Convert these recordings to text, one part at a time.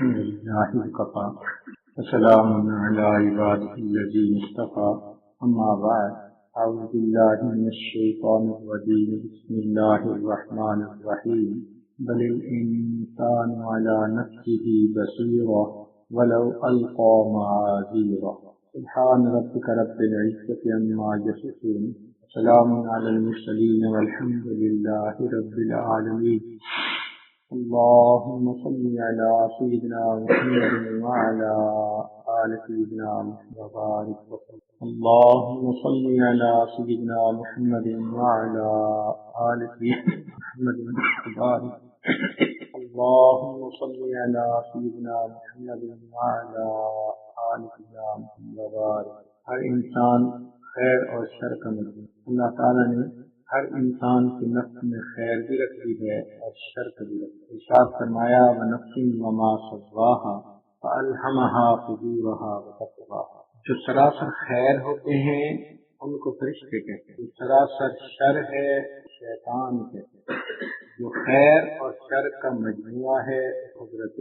الحمد لله وكفى وسلام على عباده الذين اصطفى أما بعد أعوذ بالله من الشيطان الرجيم بسم الله الرحمن الرحيم بل الإنسان على نفسه بصيرة ولو ألقى معاذيره سبحان ربك رب العزة عما يصفون سلام على المرسلين والحمد لله رب العالمين اللهم صل على سيدنا محمد وعلى آل سيدنا محمد وبارك وسلم اللهم صل على سيدنا محمد وعلى آل سيدنا محمد وبارك اللهم صل على سيدنا محمد وعلى آل سيدنا محمد وبارك ہر انسان خیر اور شر کا مجموعہ اللہ تعالیٰ نے ہر انسان کے نفس میں خیر بھی رکھی ہے اور شر بھی رکھی ہے۔ ارشاد فرمایا وَنَفْسٍ وَمَا سَوَّاهَا فَأَلْهَمَهَا فُجُورَهَا وَتَقْوَاهَا، جو سراسر خیر ہوتے ہیں ان کو فرشتے کہتے ہیں، جو سراسر شر ہے شیطان کہتے ہیں، جو خیر اور شر کا مجموعہ ہے حضرت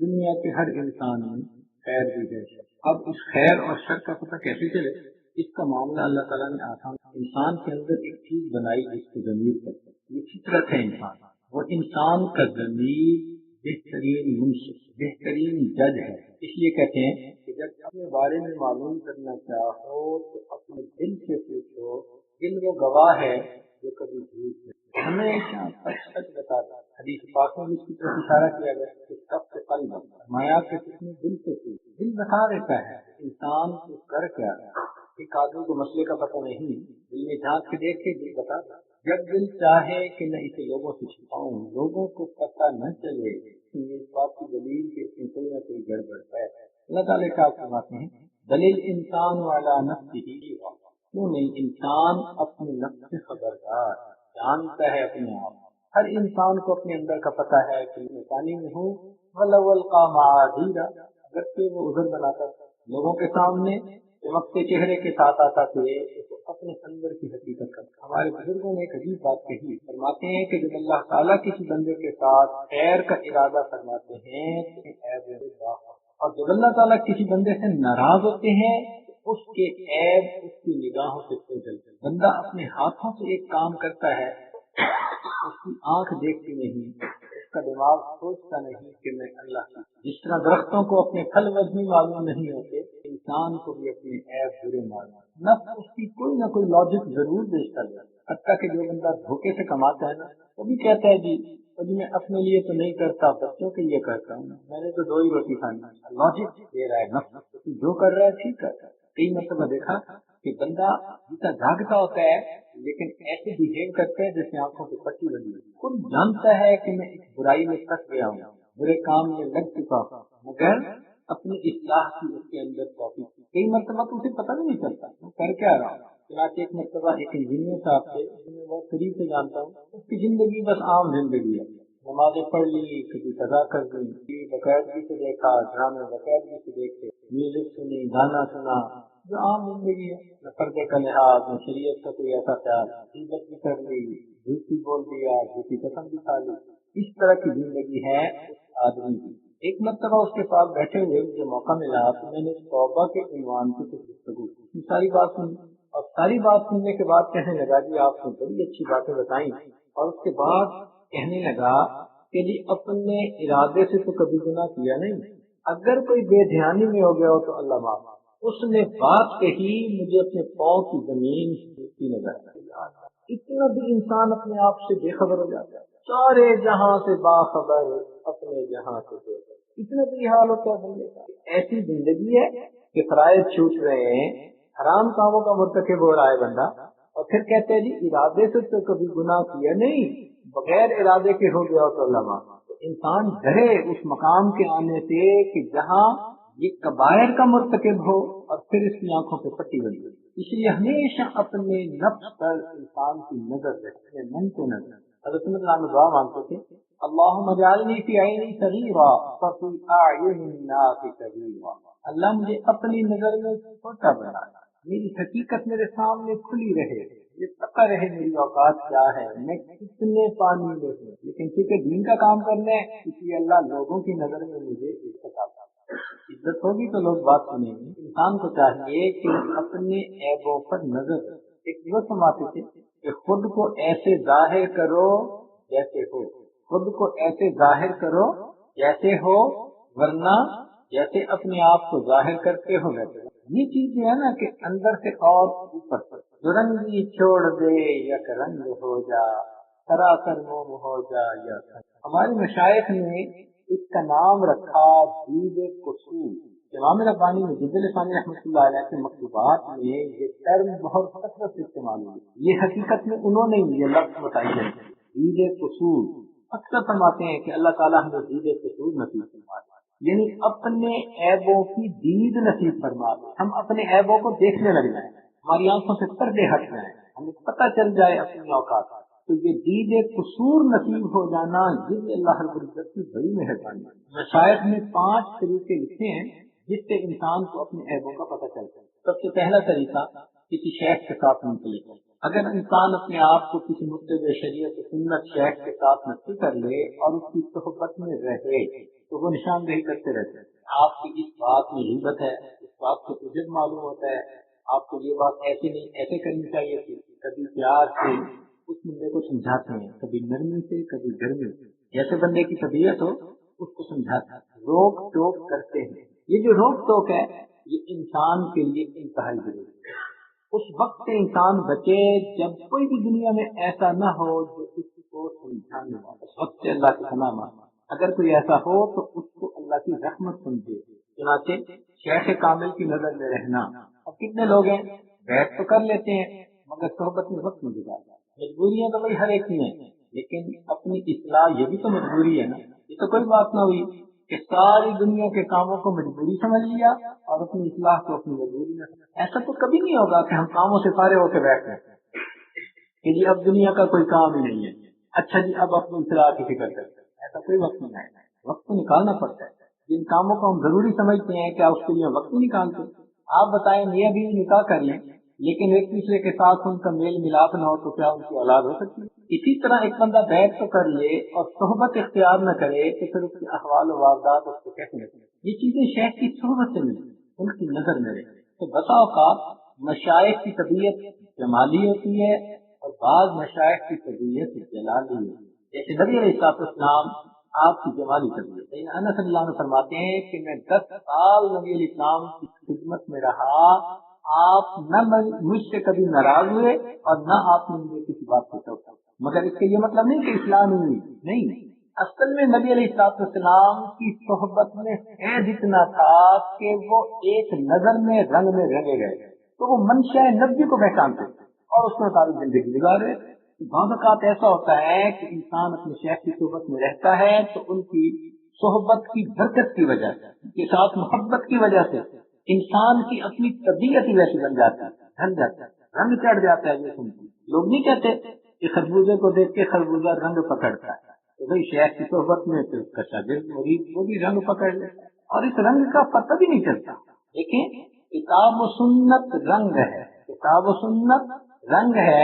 دنیا کے ہر انسان میں خیر بھی ہے۔ اب اس خیر اور شر کا پتہ کیسے چلے؟ اس کا معاملہ اللہ تعالیٰ نے آسان، انسان کے اندر ایک چیز بنائی جس کو ضمیر کہتے ہیں، یہ فطرت ہے انسان، وہ انسان کا ضمیر بہترین منصف بہترین جج ہے۔ اس لیے کہتے ہیں کہ جب اپنے بارے میں معلوم کرنا چاہو تو اپنے دل سے پوچھو، دل وہ گواہ ہے جو کبھی جھوٹ نہیں، ہمیشہ سچ بتاتا۔ حدیث پاک میں اس کی طرف اشارہ کیا گیا کہ سب سے قلب فرمایا کہ اس نے دل سے پوچھو، دل بتا دیتا ہے انسان کو کر کیا ہے۔ ایک آدمی کو مسئلے کا پتہ نہیں، دل میں جھانک کے دیکھے دل بتا دے۔ جب دل چاہے کہ میں اسے لوگوں سے چھپاؤں، لوگوں کو پتہ نہ چلے، اس بات کی دلیل کہ اس میں کوئی نہ کوئی گڑبڑ ہے۔ اللہ تعالیٰ کا فرماتے ہیں دلیل انسان والا نفس ہی، کیوں نہیں انسان اپنے نفس سے خبردار جانتا ہے اپنے آپ۔ ہر انسان کو اپنے اندر کا پتہ ہے کہ میں پانی میں ہوں، وَلَوْ أَلْقَى مَعَاذِيرَ، اگرچہ وہ عذر بناتا لوگوں کے سامنے چمکتے چہرے کے ساتھ آتا تھے تو اپنے اندر کی حقیقت کرتا۔ ہمارے بزرگوں نے ایک عجیب بات کہی، فرماتے ہیں کہ جب اللہ تعالیٰ کسی بندے کے ساتھ خیر کا ارادہ فرماتے ہیں تو عیب اور جب اللہ تعالیٰ کسی بندے سے ناراض ہوتے ہیں تو اس کے عیب اس کی نگاہوں سے جلتے ہیں۔ بندہ اپنے ہاتھوں سے ایک کام کرتا ہے، اس کی آنکھ دیکھتی نہیں، اس کا دماغ سوچتا نہیں کہ میں اللہ کی، جس طرح درختوں کو اپنے پھل وزنی معلوم نہیں ہوتے، انسان کو بھی اپنے عیب برے معلوم، نفس اس کی کوئی نہ کوئی لاجک ضرور پیش کر دیتا ہے۔ حتیٰ کہ جو بندہ دھوکے سے کماتا ہے نا، وہ بھی کہتا ہے جی میں اپنے لیے تو نہیں کرتا، بچوں کے لیے کرتا ہوں، میں نے تو 2 ہی روٹی کھانی، لاجک دے رہا ہے نفس، جو کر رہا ہے ٹھیک کر رہا ہے۔ کئی مرتبہ دیکھا کہ بندہ جیسا جاگتا ہوتا ہے لیکن ایسے بہیو کرتا ہے جیسے آنکھوں پہ پٹی بندی، خود جانتا ہے کہ میں ایک برائی میں پھنس گیا ہوں، برے کام میں لگ چکا ہوں، مگر اپنی اصلاح کی اس کے اندر توفیق۔ کئی مرتبہ تو اسے پتہ نہیں چلتا میں کر کیا رہا ہوں۔ چنانچہ ایک مرتبہ ایک انجینئر صاحب تھے جنہیں بہت قریب سے جانتا ہوں، اس کی زندگی بس عام زندگی ہے، نمازیں پڑھ لی، کبھی قضا کر دی، باقاعدگی سے دیکھا، ڈرامے باقاعدگی سے دیکھے، میوزک سنی، گانا سنا، جو عام زندگی ہے، نہ پردے کا لحاظ نہ شریعت کا کوئی ایسا خیال، غیبت بھی کر لی، جھوٹی بول دیا، جھوٹی قسم بھی کھا لی، اس طرح کی زندگی ہے اس آدمی کی۔ ایک مرتبہ اس کے پاس بیٹھے ہوئے مجھے موقع ملا تو میں نے توبہ کے عنوان کی کچھ گفتگو کی، ساری بات سنی، اور ساری بات سننے کے بعد کہنے لگا جی آپ نے بڑی اچھی باتیں بتائیں، اور اس کے بعد کہنے لگا کہ جی اپنے ارادے سے تو کبھی گناہ کیا نہیں، اگر کوئی بے دھیانی میں ہو گیا ہو تو اللہ معاف۔ اس نے بات کہی مجھے اپنے پاؤں کی زمین کی نظر آئی۔ اتنا بھی انسان اپنے آپ سے بے خبر ہو جاتا ہے، سارے جہاں سے باخبر اپنے جہاں سے بے خبر، اتنا بھی حال ہوتا ہے بندے کا۔ ایسی زندگی ہے کہ فرائض چھوٹ رہے ہیں، حرام کاموں کا مرتکب ہو رہا ہے بندہ، اور پھر کہتے ہیں جی ارادے سے تو کبھی گناہ کیا نہیں، بغیر ارادے کے ہو گیا تو اللہ معاف۔ انسان ڈرے اس مقام کے آنے سے کہ جہاں یہ کبائر کا مرتکب ہو اور پھر اس کی آنکھوں پہ پٹی بنی۔ اس لیے ہمیشہ اپنے نفس پر انسان کی نظر رکھے، من کو نظر۔ حضرت عمر دعا مانگتے تھے اللہم اجعلنی فی عینی صغیرا ففی اعین الناس کبیرا، اللہ مجھے اپنی نظر میں چھوٹا بنا، میری حقیقت میرے سامنے کھلی رہے، یہ پتہ رہے میری اوقات کیا ہے، میں کتنے پانی میں ہوں، لیکن ٹھیک ہے دین کا کام کرنا ہے، اس لیے اللہ لوگوں کی نظر میں مجھے عزت ہوگی تو لوگ بات سنیں گے۔ انسان کو چاہیے کہ اپنے عیبوں پر نظر رکھے۔ ایک وہ سماتے تھے کہ خود کو ایسے ظاہر کرو جیسے ہو، خود کو ایسے ظاہر کرو جیسے ہو، ورنہ جیسے اپنے آپ کو ظاہر کرتے ہو ویسے۔ یہ چیز جو ہے نا کہ اندر سے اور اوپر سے، جو رنگی چھوڑ دے یک رنگ ہو جا، سراسر موم ہو جا یا ہمارے مشائخ نے اس کا نام رکھا دید قصور۔ امام ربانی میں جد الثانی رحمۃ اللہ علیہ کے مکتوبات میں یہ ٹرم بہت کثرت سے استعمال ہوئی، یہ حقیقت میں انہوں نے یہ لفظ بتائی ہے دید قصور۔ اکثر فرماتے ہیں کہ اللہ تعالیٰ ہمیں دید قصور نصیب فرما دے، یعنی اپنے عیبوں کی دید نصیب فرما دے، ہم اپنے عیبوں کو دیکھنے لگ جائیں، ہماری آنکھوں سے پردے ہٹ جائیں، ہمیں پتہ چل جائے اپنی اوقات۔ تو یہ دید قصور نصیب ہو جانا یہ بھی اللہ رب العزت کی بڑی مہربانی ہے۔ مشائخ نے 5 طریقے لکھے ہیں جس سے انسان کو اپنے عیبوں کا پتہ چلتا ہے۔ سب سے پہلا طریقہ کسی شیخ کے ساتھ منسلک ہے۔ اگر انسان اپنے آپ کو کسی متبع شریعت سنت شیخ کے ساتھ نصیب کر لے اور اس کی صحبت میں رہے تو وہ نشاندہی کرتے رہتے ہیں، آپ کی اس بات میں غیبت ہے، اس بات سے عجب معلوم ہوتا ہے، آپ کو یہ بات ایسے نہیں ایسے کرنی چاہیے تھی، کبھی پیار سے اس بندے کو سمجھاتے ہیں، کبھی نرمی سے کبھی گرمی سے، جیسے بندے کی طبیعت ہو اس کو سمجھاتے ہیں، روک ٹوک کرتے ہیں۔ یہ جو روک ٹوک ہے یہ انسان کے لیے انتہائی ضروری ہے۔ اس وقت سے انسان بچے جب کوئی بھی دنیا میں ایسا نہ ہو جو اس کو سمجھانے والا، اس وقت سے اللہ کی پناہ مانگے۔ اگر کوئی ایسا ہو تو اس کو اللہ کی رحمت سمجھے۔ چنانچہ شیخ کامل کی نظر میں رہنا، اب کتنے لوگ ہیں بیعت تو کر لیتے ہیں مگر صحبت میں وقت نہیں گزارتا۔ مجبوریاں تو بھائی ہر ایک کی ہیں، لیکن اپنی اصلاح یہ بھی تو مجبوری ہے نا۔ یہ تو کوئی بات نہ ہوئی کہ ساری دنیا کے کاموں کو مجبوری سمجھ لیا اور اپنی اصلاح کو اپنی مجبوری نہ سمجھ۔ ایسا تو کبھی نہیں ہوگا کہ ہم کاموں سے فارغ ہو کے بیٹھ جائیں کہ جی اب دنیا کا کوئی کام ہی نہیں ہے، اچھا جی اب اپنی اصلاح کی فکر کرتے ہیں۔ ایسا کوئی وقت نہیں ہے، وقت تو نکالنا پڑتا ہے۔ جن کاموں کو ہم ضروری سمجھتے ہیں کیا اس کے لیے وقت نہیں نکالتے؟ آپ بتائیں میاں بیوی نکاح کر لیں لیکن ایک دوسرے کے ساتھ ان کا میل ملاپ نہ ہو تو کیا ان کی اولاد ہو سکتی ہے؟ اسی طرح ایک بندہ بیعت تو کر لے اور صحبت اختیار نہ کرے تو پھر اس کے احوال و واردات اس کو کیسے ملیں؟ یہ چیزیں شیخ کی صحبت سے ملتی، ان کی نظر میں رہے۔ تو بسا اوقات مشائخ کی طبیعت جمالی ہوتی ہے اور بعض مشائخ کی طبیعت جلالی ہوتی ہے، جیسے نبی علیہ السلام آپ کی جمالی طبیعت۔ انس رضی اللہ عنہ فرماتے ہیں کہ میں 10 سال نبی علیہ السلام کی خدمت میں رہا، آپ نہ مجھ سے کبھی ناراض ہوئے اور نہ آپ نے مجھے کسی بات سے ٹوکا، مگر اس کا یہ مطلب نہیں کہ اسلام نہیں ہوئی، نہیں، اصل میں نبی علیہ السلام کی صحبت میں فیض اتنا تھا کہ وہ ایک نظر میں رنگ میں رنگے گئے تو وہ منشاء نبی کو پہچانتے اور اس کے مطابق زندگی گزارے۔ بعض اوقات ایسا ہوتا ہے کہ انسان اپنے شیخ کی صحبت میں رہتا ہے تو ان کی صحبت کی برکت کی وجہ سے، ان کے ساتھ محبت کی وجہ سے انسان کی اپنی طبیعت ہی ویسی بن جاتی ہے، ڈھل جاتا ہے، رنگ چڑھ جاتا ہے جسم کی۔ لوگ نہیں کہتے کہ خربوزے کو دیکھ کے خربوزہ رنگ پکڑتا ہے، تو بھائی شیخ کی صحبت میں تو اس کا شاگرد مرید وہ بھی رنگ پکڑ لیتا ہے اور اس رنگ کا پتہ بھی نہیں چلتا۔ دیکھیں کتاب و سنت رنگ ہے، کتاب و سنت رنگ ہے،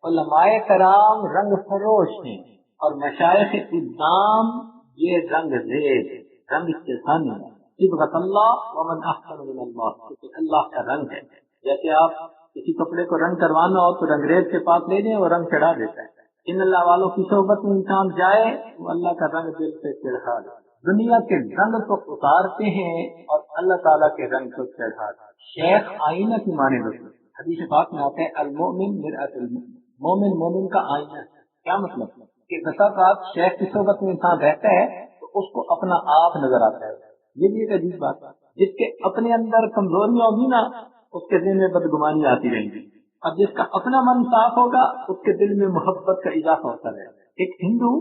علماء کرام رنگ فروش ہیں اور مشائخ اقدام یہ رنگ ریز رنگ استثانی ہے۔ صبغۃ اللہ ومن احسن من اللہ، اللہ کا رنگ ہے۔ جیسے آپ کسی کپڑے کو رنگ کروانا ہو تو رنگریز کے پاس لے جائیں وہ رنگ چڑھا دیتا ہے۔ ان اللہ والوں کی صحبت میں انسان جائے وہ اللہ کا رنگ دل سے چڑھا دے، دنیا کے رنگ کو اتارتے ہیں اور اللہ تعالیٰ کے رنگ کو چڑھا دے۔ شیخ آئینہ کی مانے ہوتی ہے، حدیث پاک میں آتا ہے المؤمن مرآۃ المؤمن، مومن مومن کا آئینہ ہے۔ کیا مطلب کہ بسا اوقات شیخ کی صحبت میں انسان رہتا ہے تو اس کو اپنا آپ نظر آتا ہے۔ یہ بھی ایک عجیب بات ہے، جس کے اپنے اندر کمزوریاں ہوگی نا اس کے دل میں بدگمانی آتی رہیں گی، اور جس کا اپنا من صاف ہوگا اس کے دل میں محبت کا اضافہ ہوتا رہے گا۔ ایک ہندو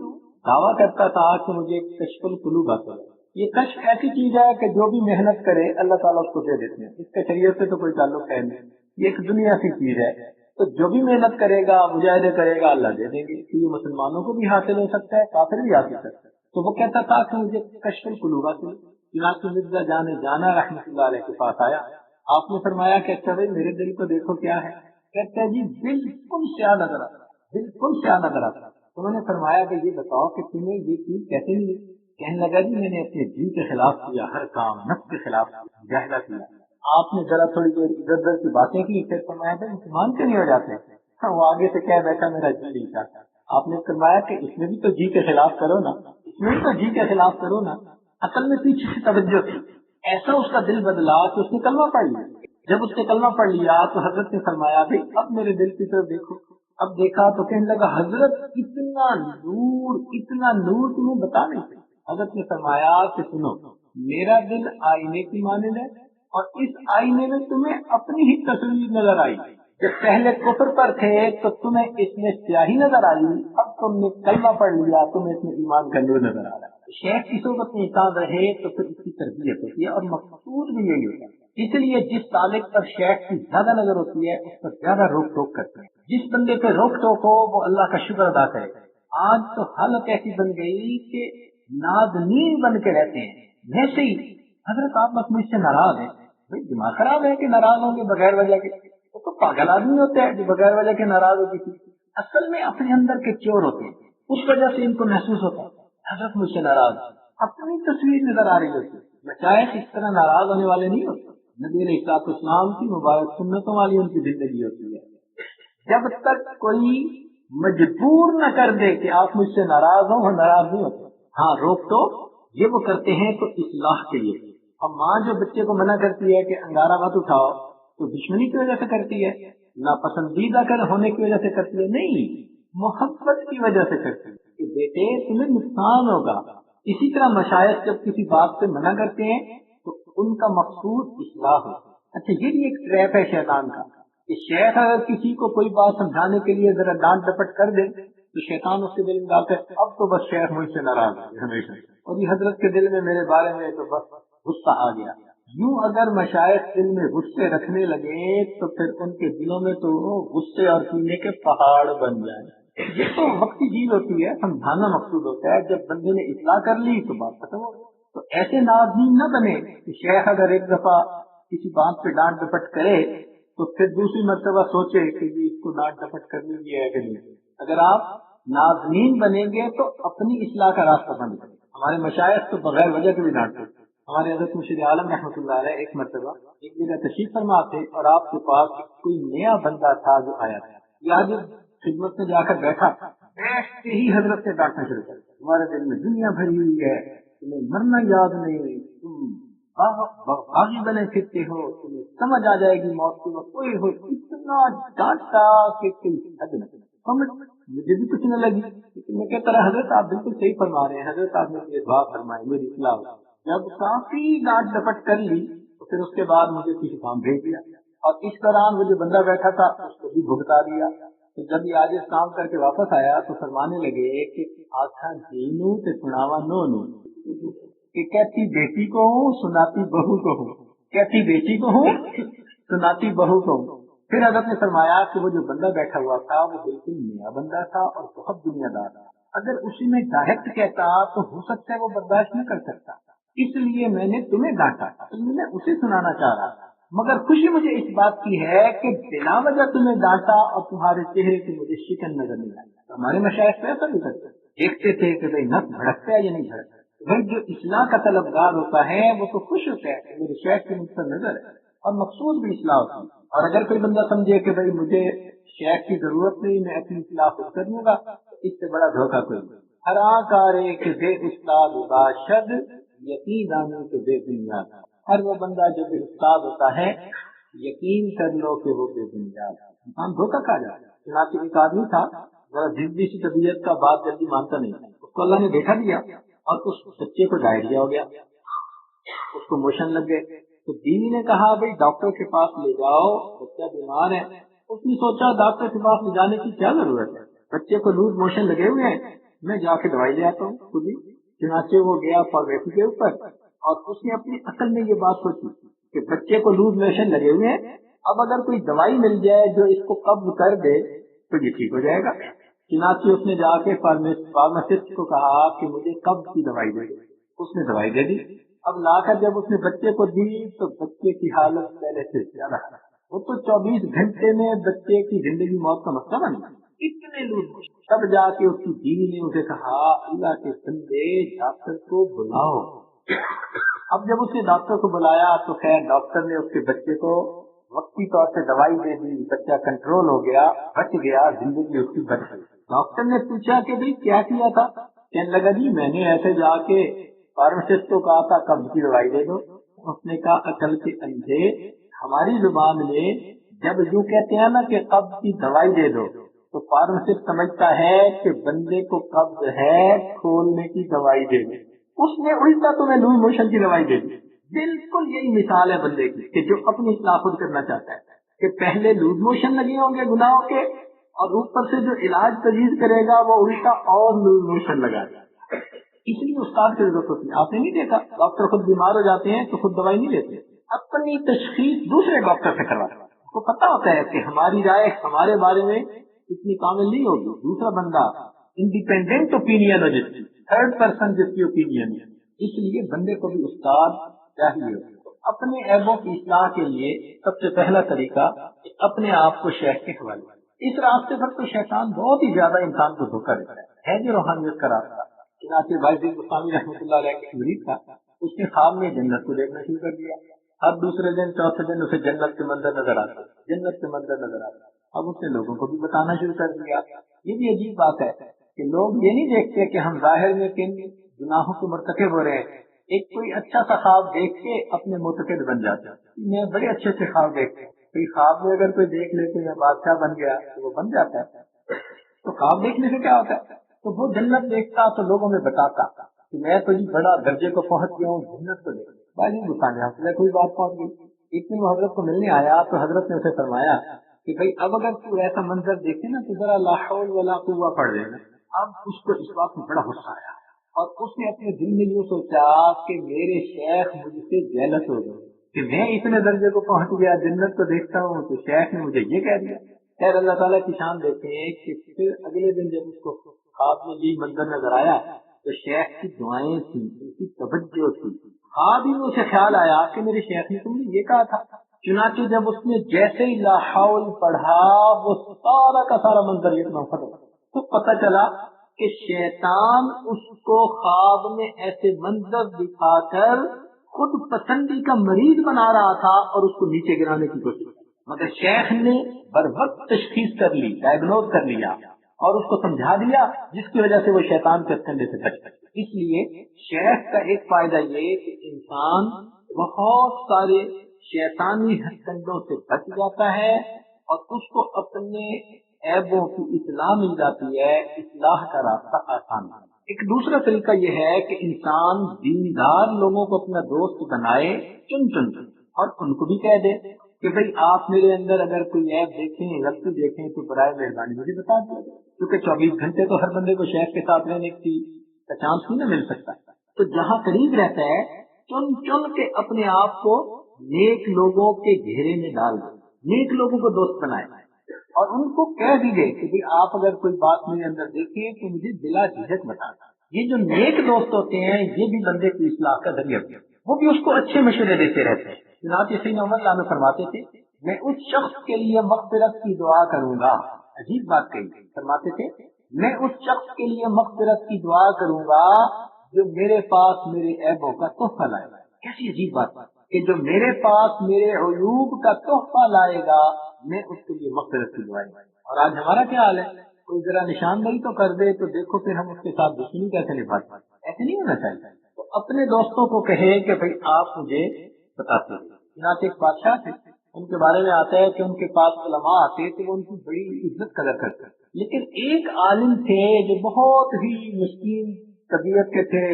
دعویٰ کرتا تھا کہ مجھے کشف القلوب حاصل ہے۔ یہ کشف ایسی چیز ہے کہ جو بھی محنت کرے اللہ تعالیٰ اس کو دے دیتے ہیں، اس کے شریعت سے تو کوئی تعلق ہے نہیں، یہ ایک دنیا سی چیز ہے، تو جو بھی محنت کرے گا مجاہدے کرے گا اللہ دے دیں گے۔ تو یہ مسلمانوں کو بھی حاصل ہو سکتا ہے، کافر بھی حاصل کر سکتا ہے۔ تو وہ کہتا تھا کہ مجھے کشف القلوب حاصل ہے۔ چنانچہ مرزا جان جانا رحمۃ اللہ علیہ کے پاس آیا، آپ نے فرمایا کہ اچھا بھائی میرے دل کو دیکھو کیا ہے، کہتے ہیں جی بالکل سیاہ نظر آتا ہے، بالکل سیاہ نظر آتا ہے۔ تو میں نے فرمایا کہ یہ بتاؤ کہ تمہیں یہ چیز کیسے ملی؟ کہنے لگا جی میں نے اپنے جی کے خلاف کیا، ہر کام نفس کے خلاف کیا، مجاہدہ کیا۔ آپ نے ذرا تھوڑی دیر ادھر ادھر کی باتیں کی، پھر فرمایا تھا مسلمان کیوں نہیں ہو جاتے؟ وہ آگے سے کہہ بیٹھا میرا جی نہیں چاہتا۔ آپ نے فرمایا کہ اس میں بھی تو جی کے خلاف کرو نا، اس میں بھی تو جی کے خلاف کرو نا۔ اصل میں پیچھے سے توجہ تھی، ایسا اس کا دل بدلا کہ اس نے کلمہ پڑھ لیا۔ جب اس نے کلمہ پڑھ لیا تو حضرت نے فرمایا بھائی اب میرے دل کی طرف دیکھو۔ اب دیکھا تو کہنے لگا حضرت اتنا نور تمہیں بتا نہیں سکتا۔ حضرت نے فرمایا کہ سنو، میرا دل آئینے کی مانند ہے، اور اس آئینے میں تمہیں اپنی ہی تصویر نظر آئی۔ جب پہلے کفر پر تھے تو تمہیں اس میں سیاہی نظر آئی، اب تم نے کلمہ پڑھ لیا، تمہیں اس میں ایمان کا نور نظر آ رہا ہے۔ شیخ کی صحبت میں انسان رہے تو پھر اس کی تربیت ہوتی ہے، اور مقصود بھی یہی ہوتا ہے۔ اس لیے جس طالب پر شیخ کی زیادہ نظر ہوتی ہے اس پر زیادہ روک ٹوک کرتے ہیں۔ جس بندے پہ روک ٹوک ہو وہ اللہ کا شکر ادا کرے۔ آج تو حالت ایسی بن گئی کہ نازنین بن کے رہتے ہیں۔ ویسے ہی حضرت آپ بس مجھ سے ناراض ہیں، بھائی دماغ خراب ہے کہ ناراض ہوں گے بغیر وجہ کے؟ وہ تو پاگل آدمی ہوتے ہیں جو بغیر وجہ کے ناراض ہو کسی۔ اصل میں اپنے اندر کے چور ہوتے ہیں، اس وجہ سے ان کو محسوس ہوتا ہے حضرت مجھ سے ناراض، اپنی تصویر نظر آ رہی ہوتی ہے۔ مشائخ اس طرح ناراض ہونے والے نہیں ہوتے۔ نبی علیہ الصلوۃ والسلام کی مبارک سنتوں والی ان کی زندگی ہوتی ہے۔ جب تک کوئی مجبور نہ کر دے کہ آپ مجھ سے ناراض ہوں، وہ ناراض نہیں ہوتے۔ ہاں روک تو یہ وہ کرتے ہیں تو اصلاح کے لیے۔ اب ماں جو بچے کو منع کرتی ہے کہ انگارہ مت اٹھاؤ تو دشمنی کی وجہ سے کرتی ہے، ناپسندیدہ کر ہونے کی وجہ سے کرتی ہے؟ نہیں، محبت کی وجہ سے کرتی ہے کہ بیٹے تمہیں نقصان ہوگا۔ اسی طرح مشائخ جب کسی بات سے منع کرتے ہیں تو ان کا مقصود اصلاح ہو۔ اچھا یہ بھی ایک ٹریپ ہے شیطان کا کہ شیخ اگر کسی کو کوئی بات سمجھانے کے لیے ذرا ڈانٹ ڈپٹ کر دے تو شیطان اس کے دل میں ڈالتا ہے اب تو بس شیخ مجھ سے ناراض ہے ہمیشہ، اور یہ حضرت کے دل میں میرے بارے میں تو بس غصہ آ گیا۔ یوں اگر مشائخ دل میں غصے رکھنے لگے تو پھر ان کے دلوں میں تو غصے اور کینے کے پہاڑ بن جائیں۔ یہ تو وقتی چیز ہوتی ہے، سمجھانا مقصود ہوتا ہے۔ جب بندے نے اصلاح کر لی تو بات ختم ہو گئی۔ تو ایسے نازنین نہ بنے کہ شیخ اگر ایک دفعہ کسی بات پہ ڈانٹ ڈپٹ کرے تو پھر دوسری مرتبہ سوچے کہ جی اس کو ڈانٹ ڈپٹ کرنی بھی ہے کہ نہیں۔ اگر آپ نازنین بنیں گے تو اپنی اصلاح کا راستہ بند کریں۔ ہمارے مشائخ تو بغیر وجہ کے بھی ڈانٹتے۔ ہمارے حضرت مرشد عالم رحمۃ اللہ علیہ ایک مرتبہ ایک جگہ تشریف فرما تھے اور آپ کے پاس کوئی نیا بندہ تھا جو آیا تھا، یا جو خدمت میں جا کر بیٹھا، بیٹھتے ہی حضرت سے ڈانٹنا شروع کر دیا، تمہارے دل میں دنیا بھری ہوئی ہے، تمہیں مرنا یاد نہیں، تم باغی بنے پھرتے ہو، تمہیں سمجھ آ جائے گی موت کے وقت۔ کوئی ہو اتنا ڈانٹا کہ کوئی حد نہیں، سمجھ مجھے بھی کچھ نہ لگی، لیکن میں کہتا رہا حضرت آپ بالکل صحیح فرما رہے ہیں، حضرت آپ نے یہ دعا فرمائی میری اصلاح ہو۔ جب کافی ڈانٹ ڈپٹ کر لی تو پھر اس کے بعد مجھے کسی کام بھیج دیا، اور اس دوران وہ جو بندہ بیٹھا تھا اس کو بھی بھگتا دیا۔ تو جب یہ آج اس کام کر کے واپس آیا تو فرمانے لگے کہ آسا جینو تے سناوا نو نو، کہ کہتی بیٹی کو ہوں سناتی بہو کو ہوں، کہتی بیٹی کو ہوں سناتی بہو کو ہوں۔ پھر حضرت نے فرمایا کہ وہ جو بندہ بیٹھا ہوا تھا وہ بالکل نیا بندہ تھا اور بہت دنیا دار تھا، اگر اسی میں ڈائریکٹ کہتا تو ہو سکتا ہے وہ برداشت نہ کر سکتا، اس لیے میں نے تمہیں ڈانٹا، میں اسے سنانا چاہ رہا تھا، مگر خوشی مجھے اس بات کی ہے کہ بلا وجہ تمہیں ڈانٹا اور تمہارے چہرے سے مجھے شکن نظر نہیں آئی۔ ہمارے مشائخ ایسا نہیں کرتے، دیکھتے تھے کہ بھائی نفس بھڑکتا ہے یا نہیں بھڑکتا۔ بھائی جو اصلاح کا طلبگار ہوتا ہے وہ تو خوش ہوتا ہے کہ میرے شیخ کی مجھ پر نظر ہے، اور مقصود بھی اصلاح ہوتی ہے۔ اور اگر کوئی بندہ سمجھے کہ بھائی مجھے شیخ کی ضرورت نہیں، میں اپنی اصلاح خود کر لوں گا، تو اس سے بڑا دھوکہ کوئی نہیں۔ ہر آکارے کہ بے استاد باشد یقین آنے کے بے بنیاد، ہر وہ بندہ جو بے استاد ہوتا ہے یقین کر لو کہ وہ بے بنیاد، انسان دھوکہ کھا جاتا ہے۔ چنانچہ ایک آدمی تھا ذرا جدی سی طبیعت کا، بات جلدی مانتا نہیں تھا، اس کو اللہ نے دیکھا دیا اور اس بچے کو ڈائریا ہو گیا، اس کو موشن لگ گئے، تو بیوی نے کہا بھائی ڈاکٹر کے پاس لے جاؤ، بچہ بیمار ہے۔ اس نے سوچا ڈاکٹر کے پاس لے جانے کی کیا ضرورت ہے، بچے کو لوز موشن لگے ہوئے ہیں، میں جا کے دوائی لے آتا ہوں خود ہی۔ چنانچہ وہ گیا فارمیسی کے اوپر اور اس نے اپنی عقل میں یہ بات سوچی کہ بچے کو لوز موشن لگے ہوئے ہیں، اب اگر کوئی دوائی مل جائے جو اس کو قبض کر دے تو یہ ٹھیک ہو جائے گا۔ چنانچہ اس نے جا کے فارماسسٹ کو کہا کہ مجھے قبض کی دوائی دے دے، اس نے دوائی دے دی۔ اب لا کر جب اس نے بچے کو دی تو بچے کی حالت پہلے سے زیادہ وہ تو 24 گھنٹے میں بچے کی زندگی موت کا مسئلہ بن گیا، اتنے لوگ۔ تب جا کے اس کی بیوی نے اسے کہا اللہ کے بندے ڈاکٹر کو بلاؤ۔ اب جب اس نے ڈاکٹر کو بلایا تو خیر ڈاکٹر نے اس کے بچے کو وقتی طور سے دوائی دے دی، بچہ کنٹرول ہو گیا، بچ گیا، زندگی اس کی بچ گئی۔ ڈاکٹر نے پوچھا کہ بھئی کیا کیا تھا؟ کہنے لگا جی میں نے ایسے جا کے فارماسسٹ کو کہا تھا قبض کی دوائی دے دو۔ اس نے کہا عقل کے اندھے، ہماری زبان میں جب یوں کہتے ہیں نا کہ قبض کی دوائی دے دو تو فارماسسٹ سمجھتا ہے کہ بندے کو قبض ہے، کھولنے کی دوائی دے دو۔ اس نے الٹا تمہیں لوز موشن کی دوائی دے دی۔ بالکل یہی مثال ہے بندے کی کہ جو اپنی اصلاح خود کرنا چاہتا ہے کہ پہلے لوز موشن لگے ہوں گے گناہوں کے، اور اوپر سے جو علاج تجویز کرے گا وہ الٹا اور لوز موشن لگا گا۔ اس لیے استاد کی ضرورت ہوتی ہے۔ آپ نے نہیں دیکھا ڈاکٹر خود بیمار ہو جاتے ہیں تو خود دوائی نہیں لیتے، اپنی تشخیص دوسرے ڈاکٹر سے کرواتے ہیں۔ اس کو پتا ہوتا ہے کہ ہماری رائے ہمارے بارے میں اتنی کامل نہیں ہوگی، دوسرا بندہ انڈیپینڈنٹ اوپینین ہو، جس کی تھرڈ پرسن جس کی اوپینین ہے۔ اس لیے بندے کو بھی استاد چاہیے۔ اپنے عیبوں کی اصلاح کے لیے سب سے پہلا طریقہ اپنے آپ کو شیخ کے حوالے۔ اس راستے پر تو شیطان بہت ہی زیادہ انسان کو دھوکہ دیتا ہے جو روحانیت کا راستہ۔ چنانچہ بھائی بستانی رحمۃ اللہ علیہ کے مرید تھا، اس نے خواب میں جنت کو دیکھنا شروع کر دیا۔ ہر دوسرے دن چوتھے دن اسے جنت کے منظر نظر آتے، جنت کے منظر نظر آتے۔ اب اس نے لوگوں کو بھی بتانا شروع کر دیا۔ یہ بھی عجیب بات ہے کہ لوگ یہ نہیں دیکھتے کہ ہم ظاہر میں کن گناہوں کے مرتکب ہو رہے ہیں، ایک کوئی اچھا سا خواب دیکھ کے اپنے مرتکب بن جاتے ہیں۔ میں بڑے اچھے سے خواب دیکھتے ہیں، کوئی خواب میں اگر کوئی دیکھ لے کہ میں بادشاہ بن گیا تو وہ بن جاتا ہے۔ تو خواب دیکھنے سے کیا ہوتا ہے؟ تو وہ جنت دیکھتا تو لوگوں میں بتاتا کہ میں تو جی بڑا درجے کو پہنچ گیا ہوں، جنت کو دیکھ بھائی بتانے کوئی بات پہنچ گئی۔ ایک دن وہ حضرت کو ملنے آیا تو حضرت نے اسے فرمایا کہ بھائی اب اگر تو ایسا منظر دیکھے نا تو ذرا لا حول ولا قوہ پڑھ لینا۔ اب اس کو اس بات میں بڑا غصہ آیا اور اس نے اپنے دل میں یہ سوچا کہ میرے شیخ مجھ سے جیلس ہو گئے کہ میں اتنے درجے کو پہنچ گیا، جنت کو دیکھتا ہوں تو شیخ نے مجھے یہ کہہ دیا۔ خیر اللہ تعالیٰ کی شان دیکھیں کہ پھر اگلے دن جب اس کو خواب میں یہ منظر نظر آیا تو شیخ کی دعائیں تھیں، ان کی توجہ تھی۔ خواب ہی میں اسے خیال آیا کہ میرے شیخ نے تم نے یہ کہا تھا۔ چنانچہ جب اس نے جیسے ہی لا حول پڑھا وہ سارا کا سارا منظر یکدم ختم۔ تو پتہ چلا کہ شیطان اس کو خواب میں ایسے منظر دکھا کر خود پسندی کا مریض بنا رہا تھا اور اس کو نیچے گرانے کی کوشش کی، مگر شیخ نے بر وقت تشخیص کر لی، ڈائگنوز کر لیا اور اس کو سمجھا دیا، جس کی وجہ سے وہ شیطان کے کنڈے سے بچ گیا۔ اس لیے شیخ کا ایک فائدہ یہ کہ انسان بہت سارے شیطانی ہتھکنڈوں سے بچ جاتا ہے اور اس کو اپنے عیبوں کی اطلاع مل جاتی ہے، اصلاح کا راستہ آسان ہے۔ ایک دوسرا طریقہ یہ ہے کہ انسان دیندار لوگوں کو اپنا دوست بنائے، چن اور ان کو بھی کہہ دے کہ بھئی آپ میرے اندر اگر کوئی عیب دیکھیں، غلطی دیکھیں تو برائے مہربانی مجھے بتا دیا، کیونکہ 24 گھنٹے تو ہر بندے کو شیخ کے ساتھ رہنے کی چانس نہیں نہ مل سکتا۔ تو جہاں قریب رہتا ہے چن کے اپنے آپ کو نیک لوگوں کے گھیرے میں ڈال دے، نیک لوگوں کو دوست بنائے اور ان کو کہہ دیجیے کہ بھئی آپ اگر کوئی بات میرے اندر دیکھیں تو مجھے بلا جھجک بتانا۔ یہ جو نیک دوست ہوتے ہیں یہ بھی بندے کی اصلاح کا ذریعہ ہوتے ہیں، وہ بھی اس کو اچھے مشورے دیتے رہتے ہیں۔ چنانچہ سیدنا عمر اللہ فرماتے تھے میں اس شخص کے لیے مغفرت کی دعا کروں گا۔ عجیب بات کہی، فرماتے تھے میں اس شخص کے لیے مغفرت کی دعا کروں گا جو میرے پاس میرے عیبوں کا تحفہ لائے گا۔ کیسی عجیب بات کہ جو میرے پاس میرے عیوب کا تحفہ لائے گا میں اس کے لیے مغفرت کی دعا۔ اور آج ہمارا کیا حال ہے، کوئی ذرا نشاندہی تو کر دے تو دیکھو پھر ہم اس کے ساتھ دشمنی کیسے نبھاتے ہیں۔ ایسے نہیں ہونا چاہیے۔ تو اپنے دوستوں کو کہے کہ بھئی آپ مجھے بتاتے ہیں۔ چنانچہ ایک بادشاہ تھے، ان کے بارے میں آتا ہے کہ ان کے پاس علماء آتے تو وہ ان کی بڑی عزت قدر کرتے، لیکن ایک عالم تھے جو بہت ہی مسکین طبیعت کے تھے،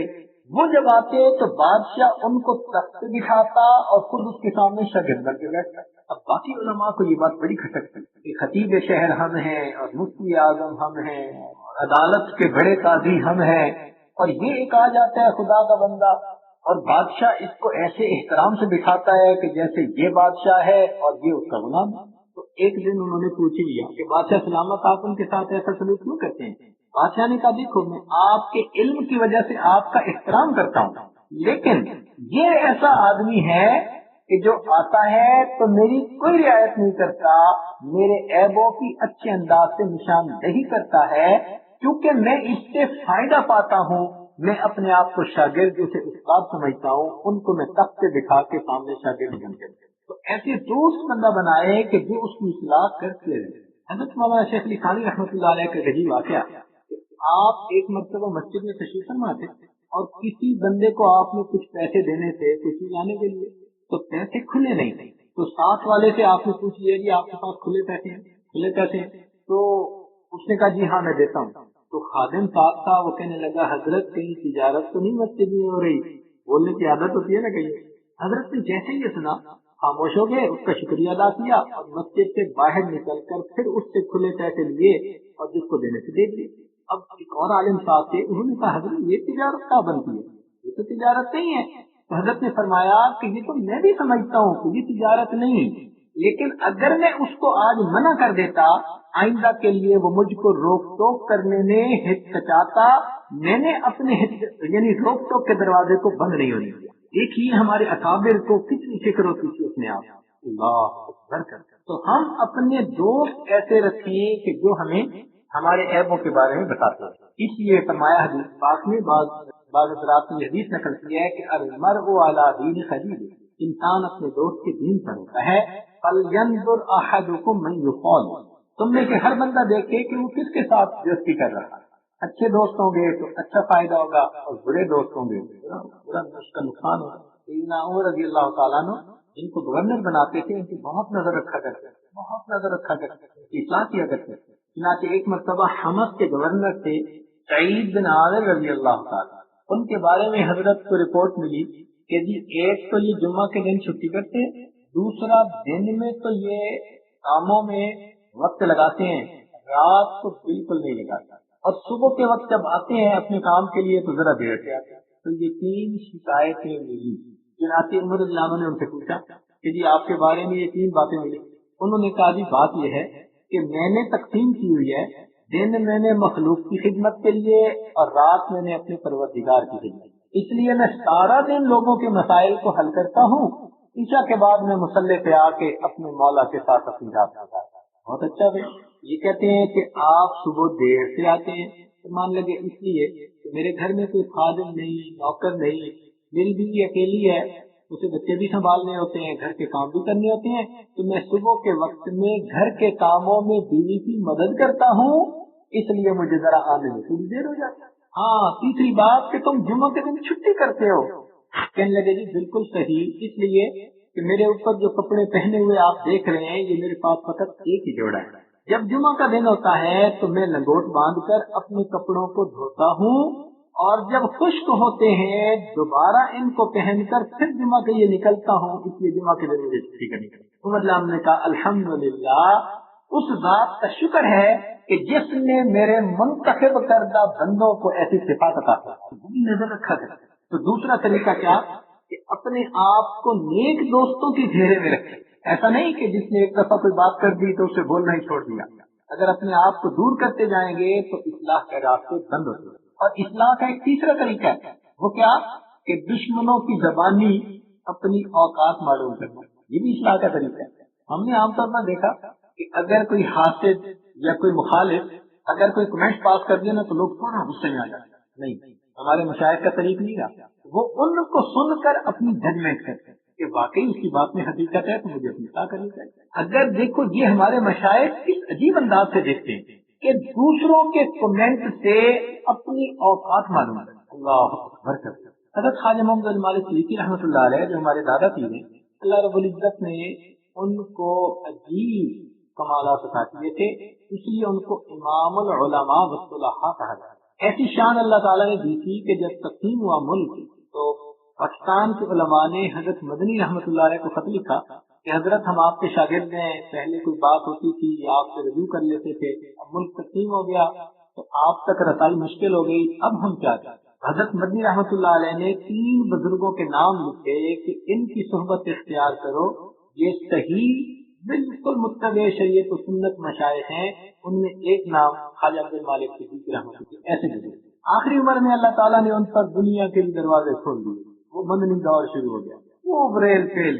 وہ جب آتے تو بادشاہ ان کو تخت پہ بٹھاتا اور خود اس کے سامنے شاگرد بن کے بیٹھتا۔ اب باقی علماء کو یہ بات بڑی کھٹکتی کہ خطیب شہر ہم ہیں اور مفتی اعظم ہم ہیں اور عدالت کے بڑے قاضی ہم ہیں، اور یہ ایک آ جاتا ہے خدا کا بندہ اور بادشاہ اس کو ایسے احترام سے بٹھاتا ہے کہ جیسے یہ بادشاہ ہے اور یہ اس کا غلام۔ تو ایک دن انہوں نے پوچھ لیا کہ بادشاہ سلامت آپ ان کے ساتھ ایسا سلوک کیوں کرتے ہیں؟ بادشاہ نے کہا دیکھو میں آپ کے علم کی وجہ سے آپ کا احترام کرتا ہوں، لیکن یہ ایسا آدمی ہے کہ جو آتا ہے تو میری کوئی رعایت نہیں کرتا، میرے عیبوں کی اچھے انداز سے نشاندہی کرتا ہے، کیونکہ میں اس سے فائدہ پاتا ہوں۔ میں اپنے آپ کو شاگرد جسے استاد سمجھتا ہوں، ان کو میں تخت پہ بٹھا کے سامنے شاگرد بن کے، تو ایسے دوست بندہ بنائے کہ جو اس کی اصلاح کرتے رہے۔ حضرت مولانا شیخ علی خانی رحمۃ اللہ علیہ کا عجیب واقعہ، آپ ایک مرتبہ مسجد میں تشریف فرما تھے اور کسی بندے کو آپ نے کچھ پیسے دینے تھے کسی جانے کے لیے، تو پیسے کھلے نہیں تھے، تو ساتھ والے سے آپ نے پوچھ لیا کہ آپ کے پاس کھلے پیسے ہیں؟ کھلے پیسے ہیں؟ تو اس نے کہا جی ہاں میں دیتا ہوں۔ تو خادم صاحب تھا، وہ کہنے لگا حضرت کہیں تجارت تو نہیں مسجد میں ہو رہی؟ بولنے کی عادت ہوتی ہے نا کہیں۔ حضرت نے جیسے ہی یہ سنا خاموش ہو گئے، اس کا شکریہ ادا کیا اور مسجد سے باہر نکل کر پھر اس سے کھلے پیسے لیے اور جس کو دینے سے دے دیے۔ اب ایک اور عالم صاحب تھے، انہوں نے کہا حضرت یہ تجارت کہاں بنتی ہے؟ یہ تو تجارت نہیں ہے۔ تو حضرت نے فرمایا کہ یہ تو میں بھی سمجھتا ہوں کہ یہ تجارت نہیں، لیکن اگر میں اس کو آج منع کر دیتا، آئندہ کے لیے وہ مجھ کو روک ٹوک کرنے میں ہچکچاتا، میں نے اپنے یعنی روک ٹوک کے دروازے کو بند نہیں ہونے دیا۔ دیکھیے ہمارے اکابر کو کتنی فکر ہوتی تھی اپنے آپ، اللہ اکبر کر۔ تو ہم اپنے دوست ایسے رکھیں کہ جو ہمیں ہمارے عیبوں کے بارے میں بتاتے ہیں۔ اس لیے فرمایا حدیث پاک میں بعض حضرات نے حدیث نقل کیا ہے کہ المرء علی دین خلیل، انسان اپنے دوست کے دین پر ہوتا ہے۔ فلینظر احدکم من یخال، تم میں سے ہر بندہ دیکھے کہ وہ کس کے ساتھ دوستی کر رہا ہے۔ اچھے دوست ہوں گے تو اچھا فائدہ ہوگا، اور برے دوست ہوں گے برا اس کا نقصان ہوگا۔ سیدنا عمر رضی اللہ تعالیٰ عنہ جن کو گورنر بناتے تھے، ان کی بہت نظر رکھا کرتے، بہت نظر رکھا کرتے، ان کی اصلاح کیا کرتے۔ چنانچہ ایک مرتبہ حمص کے گورنر تھے سعید بن عامر رضی اللہ تعالیٰ، ان کے بارے میں حضرت کو رپورٹ ملی کہ جی ایک تو یہ جمعہ کے دن چھٹی کرتے، دوسرا دن میں تو یہ کاموں میں وقت لگاتے ہیں، رات کو بالکل نہیں لگاتے، اور صبح کے وقت جب آتے ہیں اپنے کام کے لیے تو ذرا دیر سے آتے ہیں۔ تو یہ تین شکایتیں ملی۔ چنانچہ عمر رضی اللہ عنہ نے ان سے پوچھا کہ جی آپ کے بارے میں یہ تین باتیں ملی۔ انہوں نے کہا جی بات یہ ہے کہ میں نے تقسیم کی ہوئی ہے، دن میں نے مخلوق کی خدمت کے لیے اور رات میں نے اپنے پروردگار کی خدمت، اس لیے میں سارا دن لوگوں کے مسائل کو حل کرتا ہوں، عشاء کے بعد میں مصلی پہ آ کے اپنے مولا کے ساتھ اپنی رات گزارتا ہوں۔ بہت اچھا بھائی، یہ کہتے ہیں کہ آپ صبح دیر سے آتے ہیں، تو مان لگے اس لیے کہ میرے گھر میں کوئی خادم نہیں، نوکر نہیں، میری بیوی اکیلی ہے، اسے بچے بھی سنبھالنے ہوتے ہیں، گھر کے کام بھی کرنے ہوتے ہیں، تو میں صبح کے وقت میں گھر کے کاموں میں بیوی کی مدد کرتا ہوں، اس لیے مجھے ذرا آنے میں تھوڑی دیر ہو جاتی ہے۔ ہاں تیسری بات کہ تم جمعہ کے دن چھٹی کرتے ہو۔ کہنے لگے جی بالکل صحیح، اس لیے کہ میرے اوپر جو کپڑے پہنے ہوئے آپ دیکھ رہے ہیں یہ میرے پاس فقط ایک ہی جوڑا ہے، جب جمعہ کا دن ہوتا ہے تو میں لنگوٹ باندھ کر اپنے کپڑوں کو دھوتا ہوں، اور جب خشک ہوتے ہیں دوبارہ ان کو پہن کر پھر جمعہ کے لیے نکلتا ہوں، اس لیے جمعہ کے دن مجھے چھٹی کرنی پڑتی ہے۔ عمر اللہ نے کہا الحمدللہ، اس ذات کا شکر ہے کہ جس نے میرے منتخب کردہ بندوں کو ایسی صفات عطا کی، نظر رکھا کرے۔ تو دوسرا طریقہ کیا کہ اپنے آپ کو نیک دوستوں کی گھیرے میں رکھے، ایسا نہیں کہ جس نے ایک دفعہ کوئی بات کر دی تو اسے بولنا ہی چھوڑ دیا۔ اگر اپنے آپ کو دور کرتے جائیں گے تو اصلاح کے راستے بند ہوتے ہیں۔ اور اصلاح کا ایک تیسرا طریقہ ہے، وہ کیا کہ دشمنوں کی زبانی اپنی اوقات معلوم کرنا، یہ بھی اصلاح کا طریقہ ہے۔ ہم نے عام طور پر دیکھا کہ اگر کوئی حاسد یا کوئی مخالف اگر کوئی کمنٹ پاس کر دیا نا تو لوگ فوراً غصے میں آ جاتے ہیں۔ نہیں، ہمارے مشاہد کا طریق نہیں رہا، وہ ان کو سن کر اپنی ججمنٹ کرتے ہیں کہ واقعی اس کی بات میں حقیقت ہے تو مجھے اپنی اصلاح کرنی چاہیے۔ اگر دیکھو یہ ہمارے مشاہد کس عجیب انداز سے دیکھتے ہیں کہ دوسروں کے کمنٹ سے اپنی اوقات معلوم کرتے ہیں۔ اللہ اکبر کرتے ہیں۔ حضرت خواجہ محمد بن مالک سیوطی رحمۃ اللہ علیہ جو ہمارے دادا پیر ہیں، اللہ رب العزت نے ان کو عجیب کمالات عطا کیے تھے، اس لیے ان کو امام العلماء والصلحاء کہا جاتا ہے۔ ایسی شان اللہ تعالیٰ نے دی تھی کہ جب تقسیم ہوا ملک تو پاکستان کے علماء نے حضرت مدنی رحمۃ اللہ علیہ کو خط لکھا کہ حضرت ہم آپ کے شاگرد ہیں، پہلے کوئی بات ہوتی تھی آپ سے رجوع کر لیتے تھے، اب ملک تقسیم ہو گیا تو آپ تک رسائی مشکل ہو گئی، اب ہم کیا کریں؟ حضرت مدنی رحمۃ اللہ علیہ نے 3 بزرگوں کے نام لکھے کہ ان کی صحبت اختیار کرو، یہ صحیح بالکل متبع شریعت و سنت مشائخ ہیں۔ ان میں ایک نام خواجہ عبد المالک صدیقی رحمۃ اللہ ایسے بزرگ۔ آخری عمر میں اللہ تعالیٰ نے ان پر دنیا کے بھی دروازے کھول دیے، وہ مدنی دور شروع ہو گیا، وہ بریل پیل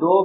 2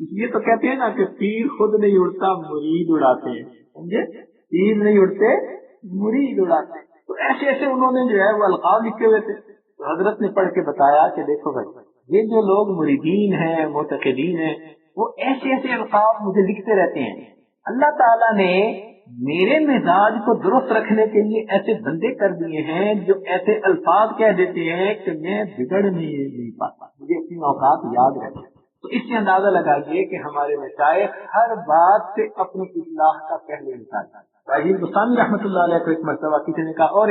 اس لیے تو کہتے ہیں نا کہ تیر خود نہیں اڑتا مرید اڑاتے ہیں، سمجھے؟ تیر نہیں اڑتے مرید اڑاتے ہیں۔ تو ایسے ایسے انہوں نے جو ہے وہ القاب لکھے ہوئے تھے، تو حضرت نے پڑھ کے بتایا کہ دیکھو بھائی یہ جو لوگ مریدین ہیں معتقدین ہیں وہ ایسے ایسے القاب مجھے لکھتے رہتے ہیں، اللہ تعالیٰ نے میرے مزاج کو درست رکھنے کے لیے ایسے بندے کر دیے ہیں جو ایسے الفاظ کہہ دیتے ہیں کہ میں بگڑ نہیں پاتا، مجھے اپنی اوقات یاد رہتے۔ تو اس سے اندازہ لگائیے کہ ہمارے مشائخ ہر بات سے اپنی اصلاح کا پہلے نکالتا ہے۔ بھائی گستامی رحمۃ اللہ علیہ کو ایک مرتبہ کسی نے کہا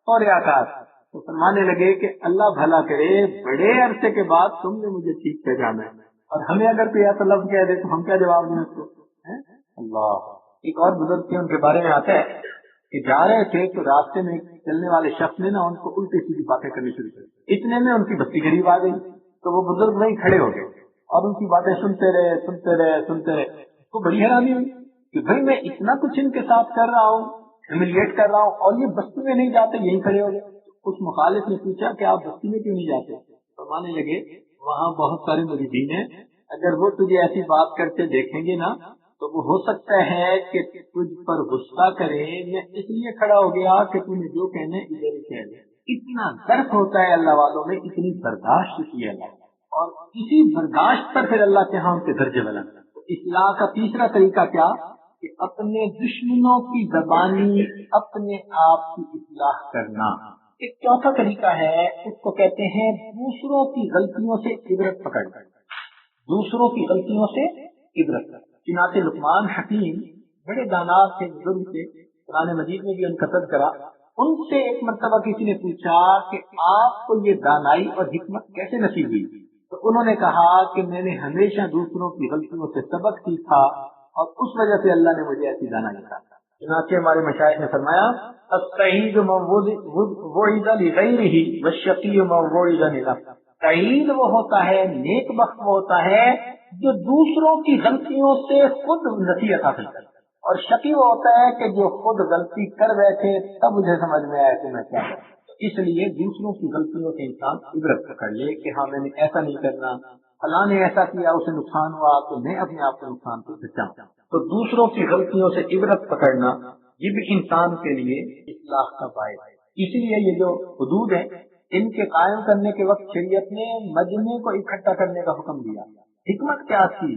اور آکار تو فرمانے لگے کہ اللہ بھلا کرے، بڑے عرصے کے بعد تم نے مجھے ٹھیک پہچانا ہے، اور ہمیں اگر کوئی ایسا لفظ کہہ دے تو ہم کیا جواب دیں اس کو؟ اللہ۔ ایک اور بزرگ تھے، ان کے بارے میں آتا ہے کہ جا رہے تھے تو راستے میں چلنے والے شخص نے نا ان کو الٹی سیدھی باتیں کرنی شروع کر، اتنے میں ان کی بستی قریب آ گئی تو وہ بزرگ وہیں کھڑے ہو گئے اور ان کی باتیں سنتے رہے۔ اس کو بڑی حیرانی ہوئی کہ بھائی میں اتنا کچھ ان کے ساتھ کر رہا ہوں، ہیوملیٹ کر رہا ہوں، اور یہ بستی میں نہیں جاتے، یہیں کھڑے ہو گئے۔ اس مخالف نے پوچھا کہ آپ بستی میں کیوں نہیں جاتے؟ فرمانے لگے وہاں بہت سارے مریدین ہیں، اگر وہ تجھے ایسی بات کرتے دیکھیں گے نا تو وہ ہو سکتا ہے کہ تجھ پر غصہ کرے، میں اس لیے کھڑا ہو گیا کہ تم نے جو کہنا ہے ادھر ہی کہہ دے۔ اتنا درد ہوتا ہے اللہ والوں میں، اتنی برداشت کی ہے اللہ، اور اسی برداشت پر پھر اللہ کے ہاں ان کے درجے بلند۔ تو اصلاح کا تیسرا طریقہ کیا کہ اپنے دشمنوں کی زبانی اپنے آپ کی اصلاح کرنا۔ ایک چوتھا طریقہ ہے، اس کو کہتے ہیں دوسروں کی غلطیوں سے عبرت پکڑنا، دوسروں کی غلطیوں سے عبرت۔ چنانچہ لقمان حکیم بڑے دانات تھے، بزرگ تھے، قرآن مجید میں بھی ان کا تذکرہ، ان سے ایک مرتبہ کسی نے پوچھا کہ آپ کو یہ دانائی اور حکمت کیسے نصیب ہوئی؟ تو انہوں نے کہا کہ میں نے ہمیشہ دوسروں کی غلطیوں سے سبق سیکھا اور اس وجہ سے اللہ نے مجھے ایسی دانائی عطا کی۔ چنانچہ ہمارے مشائخ نے فرمایا السعید من وعظ لغیرہ والشقی من وعظ لنفسہ۔ سعید وہ ہوتا ہے، نیک بخت وہ ہوتا ہے جو دوسروں کی غلطیوں سے خود نصیحت حاصل کرتا ہے، اور شقی وہ ہوتا ہے کہ جو خود غلطی کر بیٹھے تب مجھے سمجھ میں آیا کہ میں کیا کروں۔ اس لیے دوسروں کی غلطیوں سے انسان عبرت پکڑ لے کہ ہاں میں نے ایسا نہیں کرنا، فلاں نے ایسا کیا اسے نقصان ہوا تو میں اپنے آپ کو نقصان سے بچاؤں۔ تو دوسروں کی غلطیوں سے عبرت پکڑنا یہ بھی انسان کے لیے اصلاح کا باعث ہے۔ اسی لیے یہ جو حدود ہیں ان کے قائم کرنے کے وقت شریعت نے مجمع کو اکٹھا کرنے کا حکم دیا۔ حکمت کیا تھی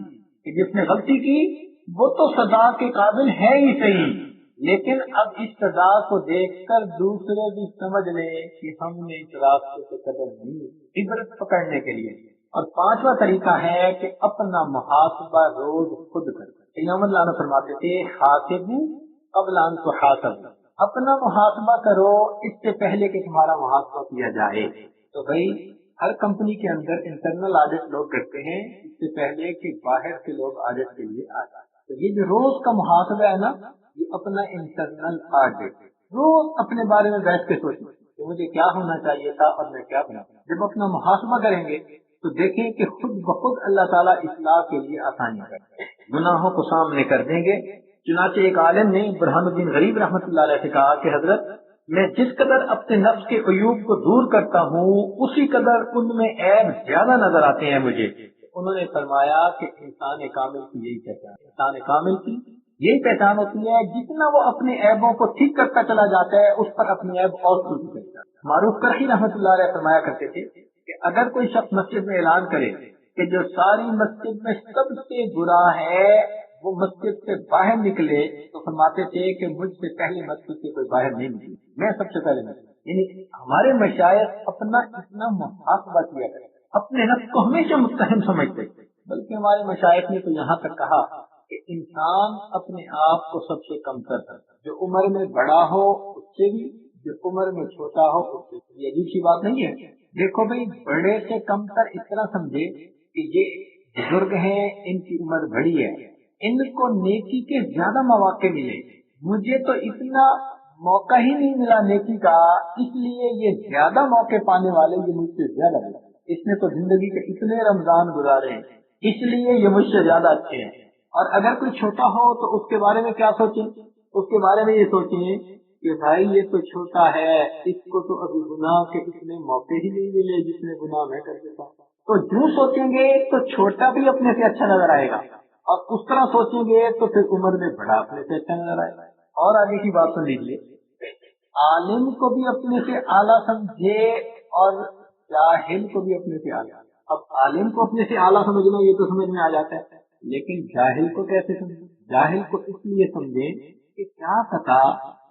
کہ جس نے غلطی کی وہ تو سزا کے قابل ہے ہی صحیح، لیکن اب اس سزا کو دیکھ کر دوسرے بھی سمجھ لیں کہ ہم نے اس راستے سے قدم نہیں، عبرت پکڑنے کے لیے۔ اور پانچواں طریقہ ہے کہ اپنا محاسبہ روز خود کر۔ امام اللہ نے فرماتے تھے حاسبو قبل ان تحاسبوا، اپنا محاسبہ کرو اس سے پہلے کہ تمہارا محاسبہ کیا جائے۔ تو بھائی ہر کمپنی کے اندر انٹرنل آڈٹ لوگ کرتے ہیں اس سے پہلے کہ باہر کے لوگ آڈٹ کے لیے آ جائیں۔ تو یہ جو روز کا محاسبہ ہے نا، یہ اپنا انٹرنل آڈٹ، روز اپنے بارے میں بیٹھ کے سوچیں کہ مجھے کیا ہونا چاہیے تھا اور میں کیا بنا۔ جب اپنا محاسبہ کریں گے تو دیکھیں کہ خود بخود اللہ تعالیٰ اصلاح کے لیے آسانی کریں، گناہوں کو سامنے کر دیں گے۔ چنانچہ ایک عالم نے برہان الدین غریب رحمۃ اللہ علیہ سے کہا کہ حضرت میں جس قدر اپنے نفس کے عیوب کو دور کرتا ہوں اسی قدر ان میں عیب زیادہ نظر آتے ہیں مجھے۔ انہوں نے فرمایا کہ انسان کامل کی یہی پہچان، انسان کامل کی یہی پہچان ہوتی ہے جتنا وہ اپنے عیبوں کو ٹھیک کرتا چلا جاتا ہے اس پر اپنی عیب اور ٹھیک کرتا ہے۔ معروف کرخی رحمۃ اللہ علیہ فرمایا کرتے تھے کہ اگر کوئی شخص مسجد میں اعلان کرے کہ جو ساری مسجد میں سب سے برا ہے وہ مسجد سے باہر نکلے، تو فرماتے تھے کہ مجھ سے پہلے مسجد سے کوئی باہر نہیں نکلے، میں سب سے پہلے نکلوں۔ یعنی ہمارے مشائخ اپنا اتنا محاسبہ کیا کرتے، اپنے نفس کو ہمیشہ متہم سمجھتے، بلکہ ہمارے مشائخ نے تو یہاں تک کہا کہ انسان اپنے آپ کو سب سے کم تر ہے، جو عمر میں بڑا ہو اس سے بھی، جو عمر میں چھوٹا ہو اس سے بھی۔ یہ عجیب سی بات نہیں ہے؟ دیکھو بھائی بڑے سے کم تر اس طرح سمجھے کہ یہ بزرگ ہیں، ان کی عمر بڑی ہے، ان کو نیکی کے زیادہ مواقع ملے، مجھے تو اتنا موقع ہی نہیں ملا نیکی کا، اس لیے یہ زیادہ موقع پانے والے یہ مجھ سے زیادہ ملا، اس نے تو زندگی کے اتنے رمضان گزارے ہیں اس لیے یہ مجھ سے زیادہ اچھے ہیں۔ اور اگر کوئی چھوٹا ہو تو اس کے بارے میں کیا سوچیں؟ اس کے بارے میں یہ سوچیں کہ بھائی یہ تو چھوٹا ہے، اس کو تو ابھی گناہ کے اتنے موقع ہی نہیں ملے جتنے گناہ میں کر دیتا ہوں۔ تو جو سوچیں گے تو چھوٹا بھی اپنے سے اچھا نظر آئے گا، اور اس طرح سوچیں گے تو پھر عمر میں بڑا اپنے سے اچھا نظر آئے گا۔ اور آگے کی بات سن لیجیے، عالم کو بھی اپنے سے اعلیٰ سمجھے اور جاہل کو بھی اپنے سے اعلیٰ۔ اب عالم کو اپنے سے اعلیٰ سمجھنا یہ تو سمجھ میں آ جاتا ہے، لیکن جاہل کو کیسے سمجھیں؟ جاہل کو اس لیے سمجھیں کہ کیا پتا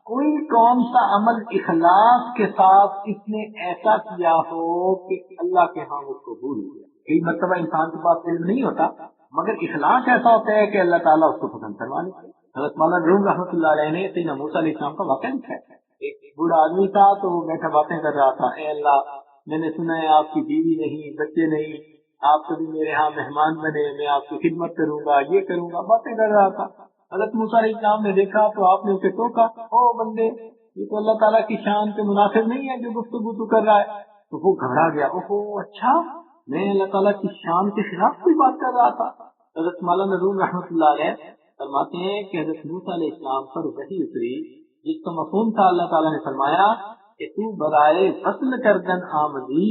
کوئی کون سا عمل اخلاص کے ساتھ اس نے ایسا کیا ہو کہ اللہ کے ہاں وہ قبول ہو گیا۔ کئی مرتبہ انسان کے پاس علم نہیں ہوتا مگر اخلاص ایسا ہوتا ہے کہ اللہ تعالیٰ اس کو پسند کروا لیتے ہیں۔ حضرت مولانا روم رحمۃ اللہ علیہ نے سیدنا موسیٰ علیہ السلام کا واقعہ لکھا ہے۔ ایک بوڑھا آدمی تھا تو وہ بیٹھا باتیں کر رہا تھا، اے اللہ میں نے سنا ہے آپ کی بیوی نہیں، بچے نہیں، آپ کبھی میرے ہاں مہمان بنے، میں آپ کی خدمت کروں گا، یہ کروں گا، باتیں کر رہا تھا۔ حضرت موسیٰ علیہ السلام نے دیکھا تو آپ نے اسے ٹوکا، او بندے یہ تو اللہ تعالیٰ کی شان کے مناسب نہیں ہے جو گفتگو تو کر رہا ہے۔ تو وہ گھبرا گیا، اوہو اچھا میں اللہ تعالیٰ کی شان کے خلاف کوئی بات کر رہا تھا۔ حضرت مولانا روم رحمۃ اللہ علیہ فرماتے ہیں کہ حضرت موسیٰ علیہ السلام پر وحی اتری جس کا مفہوم تھا، اللہ تعالیٰ نے فرمایا کہ تو برائے فصل کردن آمدی،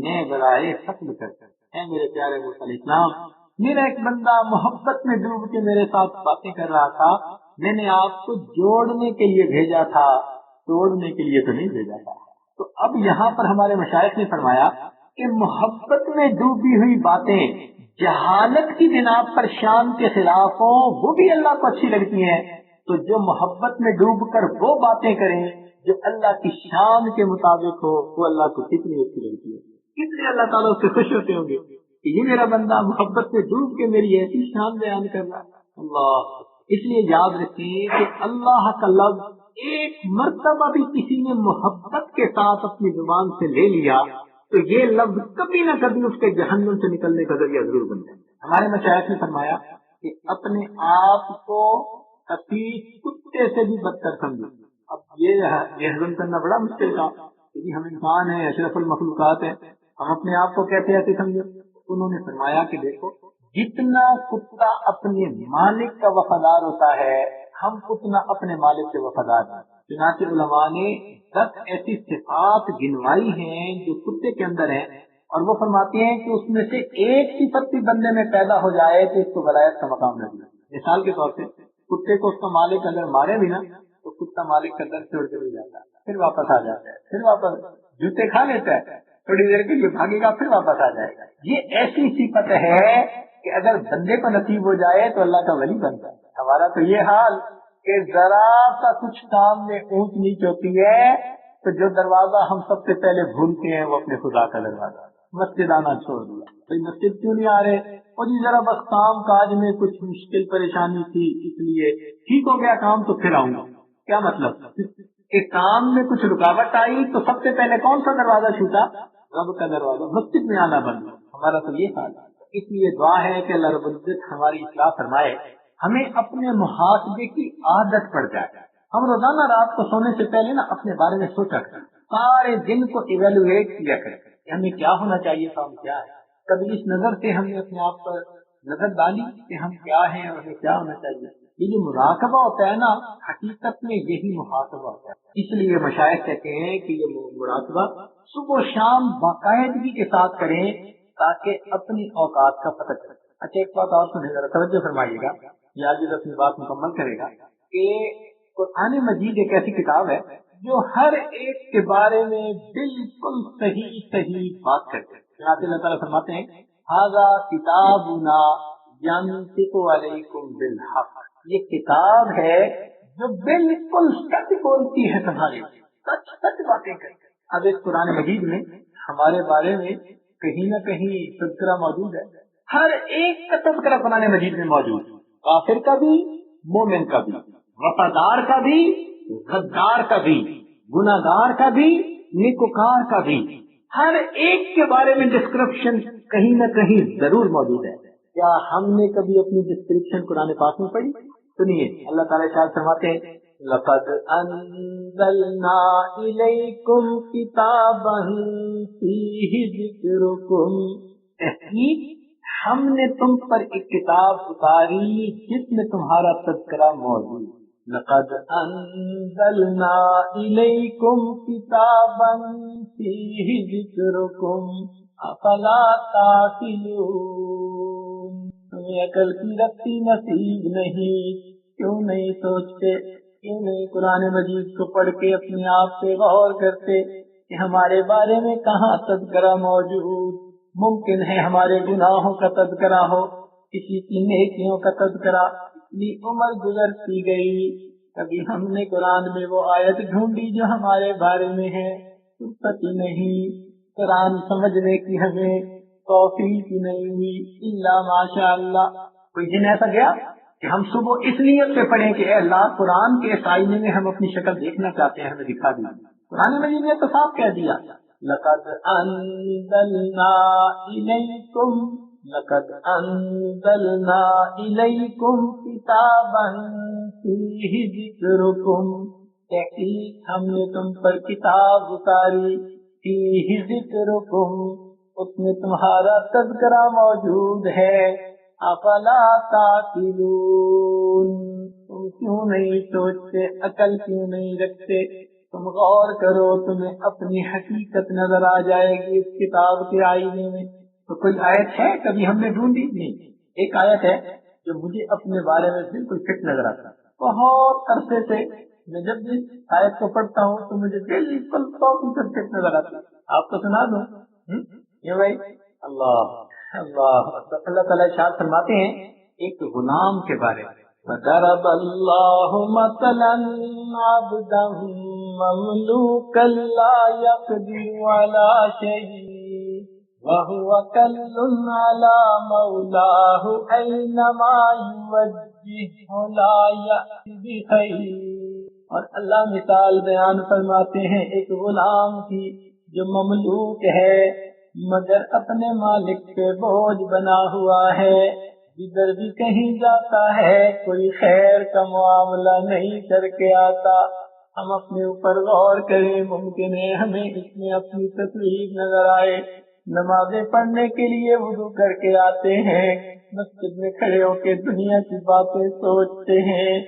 میں برائے فصل کردن۔ اے میرے پیارے موسیٰ علیہ السلام، میرا ایک بندہ محبت میں ڈوب کے میرے ساتھ باتیں کر رہا تھا، میں نے آپ کو جوڑنے کے لیے بھیجا تھا، توڑنے کے لیے تو نہیں بھیجا تھا۔ تو اب یہاں پر ہمارے مشائخ نے فرمایا کہ محبت میں ڈوبی ہوئی باتیں جہالت کی بنا پر شان کے خلاف ہوں وہ بھی اللہ کو اچھی لگتی ہیں، تو جو محبت میں ڈوب کر وہ باتیں کریں جو اللہ کی شان کے مطابق ہو وہ اللہ کو کتنی اچھی لگتی ہے، کتنے اللہ تعالیٰ اس سے خوش ہوتے ہوں گے کہ یہ میرا بندہ محبت میں ڈوب کے میری ایسی شان بیان کر رہا ہے۔ اللہ، اس لیے یاد رکھیں کہ اللہ کا لفظ ایک مرتبہ بھی کسی نے محبت کے ساتھ اپنی زبان سے لے لیا تو یہ لفظ کبھی نہ کبھی اس کے جہنم سے نکلنے کا ذریعہ ضرور بن جائے۔ ہمارے مشائخ نے فرمایا کہ اپنے آپ کو حفیظ کتے سے بھی بدتر سمجھو۔ اب یہ ہضم کرنا بڑا مشکل تھا کہ ہم انسان ہیں، اشرف المخلوقات ہیں، ہم اپنے آپ کو کیسے ایسے سمجھے؟ انہوں نے فرمایا کہ دیکھو جتنا کتا اپنے مالک کا وفادار ہوتا ہے ہم اتنا اپنے مالک کے وفادار ہیں۔ چنانچہ علماء نے 10 ایسی صفات گنوائی ہیں جو کتے کے اندر ہیں، اور وہ فرماتے ہیں کہ اس میں سے ایک صفت بھی بندے میں پیدا ہو جائے تو اس کو ولایت کا مقام نہ دیا۔ مثال کے طور پہ کتے کو اس کا مالک اگر مارے بھی نا تو کتا مالک کا در چھوڑ کے نہیں جاتا، پھر واپس آ جاتا ہے، پھر واپس جوتے کھا لیتا ہے، تھوڑی دیر کے لیے بھاگے گا، پھر واپس آ جائے گا۔ یہ ایسی صفت ہے کہ اگر بندے کو نصیب ہو جائے تو اللہ کا ولی بن جائے۔ ہمارا تو یہ حال کہ ذرا سا کچھ کام میں اونچ نیچ ہوتی ہے تو جو دروازہ ہم سب سے پہلے بھولتے ہیں وہ اپنے خدا کا دروازہ، مسجد آنا چھوڑ دیا، بھائی مسجد کیوں نہیں آ رہے؟ اور جی ذرا بس کام کاج میں کچھ مشکل پریشانی تھی اس لیے ٹھیک ہو گیا کام تو پھر آؤں گا۔ کیا مطلب کہ کام میں کچھ رکاوٹ آئی تو سب سے پہلے کون سا دروازہ چھوٹا؟ رب کا دروازہ، مسجد میں آنا بند۔ ہمارا تو یہ حال ہے۔ اس لیے دعا ہے کہ اللہ رب العزت ہماری اصلاح فرمائے، ہمیں اپنے محاسبے کی عادت پڑ جائے۔ ہم روزانہ رات کو سونے سے پہلے نا اپنے بارے میں سوچا کریں، سارے دن کو ایویلویٹ کیا کریں کہ ہمیں کیا ہونا چاہیے تھا، ہم کیا ہے۔ کبھی اس نظر سے ہم نے اپنے آپ پر نظر ڈالی کہ ہم کیا ہیں اور ہمیں کیا ہونا چاہیے۔ یہ جو مراقبہ ہوتا ہے نا حقیقت میں یہی محاسبہ ہوتا ہے۔ اس لیے مشائخ کہتے ہیں کہ یہ مراقبہ صبح و شام باقاعدگی کے ساتھ کریں تاکہ اپنی اوقات کا پتہ چلے۔ اچھا ایک بات اور سنیں ذرا توجہ فرمائیے گا، یہ آج اپنی بات مکمل کرے گا کہ قرآن مجید ایک ایسی کتاب ہے جو ہر ایک کے بارے میں بالکل صحیح بات کرتے ہیں۔ چنانچہ اللہ تعالیٰ فرماتے ہیں ھذا کتابنا ینطق علیکم بالحق، یہ کتاب ہے جو بالکل سچ بولتی ہے، تمہارے سچ باتیں کرتے ہیں۔ اب اس قرآن مجید میں ہمارے بارے میں کہیں نہ کہیں تذکرہ موجود ہے، ہر ایک کا تذکرہ قرآن مجید میں موجود ہے، کافر کا بھی، مومن کا بھی، وفادار کا بھی، غدار کا بھی، گناہگار کا بھی، نیکوکار کا بھی، ہر ایک کے بارے میں ڈسکرپشن کہیں نہ کہیں ضرور موجود ہے۔ کیا ہم نے کبھی اپنی ڈسکرپشن قرآن پاک میں پڑھی؟ سنیے اللہ تعالیٰ ارشاد فرماتے ہیں لقد انزلنا الیکم کتابا فیہ ذکرکم، تحقیق ہم نے تم پر ایک کتاب اتاری جس میں تمہارا تذکرہ موجود۔ لقد انزلنا الیکم کتابا فیہ ذکرکم افلا تعقلون۔ تمہیں عقل کی رسی نصیب نہیں، کیوں نہیں سوچتے، کیوں نہیں قرآن مجید کو پڑھ کے اپنے آپ پہ غور کرتے کہ ہمارے بارے میں کہاں تذکرہ موجود؟ ممکن ہے ہمارے گناہوں کا تذکرہ ہو، کسی کی نیکیوں کا تذکرہ، اتنی عمر گزرتی گئی، کبھی ہم نے قرآن میں وہ آیت ڈھونڈی جو ہمارے بارے میں ہے؟ فرصت ہی نہیں، قرآن سمجھنے کی ہمیں توفیق ہی نہیں ہوئی، الا ماشاء اللہ۔ کوئی دن ایسا گیا کہ ہم صبح اس نیت سے پڑھیں کہ اے اللہ قرآن کے اس آئینے میں ہم اپنی شکل دیکھنا چاہتے ہیں، ہمیں دکھا دی۔ قرآن مجید نے تو صاف کہہ دیا، لقد انزلنا الیکم کتابا فیہ ذکرکم، تحقیق ہم نے تم پر کتاب اتاری، فیہ ذکرکم، اس میں تمہارا تذکرہ موجود ہے، افلا تعقلون، تم کیوں نہیں سوچتے، عقل کیوں نہیں رکھتے؟ تم غور کرو، تمہیں اپنی حقیقت نظر آ جائے گی اس کتاب کے آئینے میں۔ تو کوئی آیت ہے کبھی ہم نے ڈھونڈی؟ نہیں۔ ایک آیت ہے جو مجھے اپنے بارے میں بالکل فٹ نظر آتا ہے، بہت عرصے سے میں جب بھی آیت کو پڑھتا ہوں تو مجھے بالکل 100% فٹ نظر آتی ہے۔ آپ کو سنا دوں؟ یہ بھائی اللہ اللہ اللہ تعالیٰ ارشاد فرماتے ہیں ایک غلام کے بارے میں، وَضَرَبَ اللَّهُ مَثَلًا عَبْدًا مَمْلُوكًا لَا يَقْدِرُ عَلَى شَيْءٍ وَهُوَ كَلٌّ عَلَى مَوْلَاهُ أَيْنَمَا يُوَجِّههُ لَا يَأْتِ بِخَيْرٍ۔ اور اللہ مثال بیان فرماتے ہیں ایک غلام کی جو مملوک ہے مگر اپنے مالک پہ بوجھ بنا ہوا ہے، جدھر بھی کہیں جاتا ہے کوئی خیر کا معاملہ نہیں کر کے آتا۔ ہم اپنے اوپر غور کریں، ممکن ہے ہمیں اس میں اپنی تصویر نظر آئے۔ نمازیں پڑھنے کے لیے وضو کر کے آتے ہیں، مسجد میں کھڑے ہو کے دنیا کی باتیں سوچتے ہیں،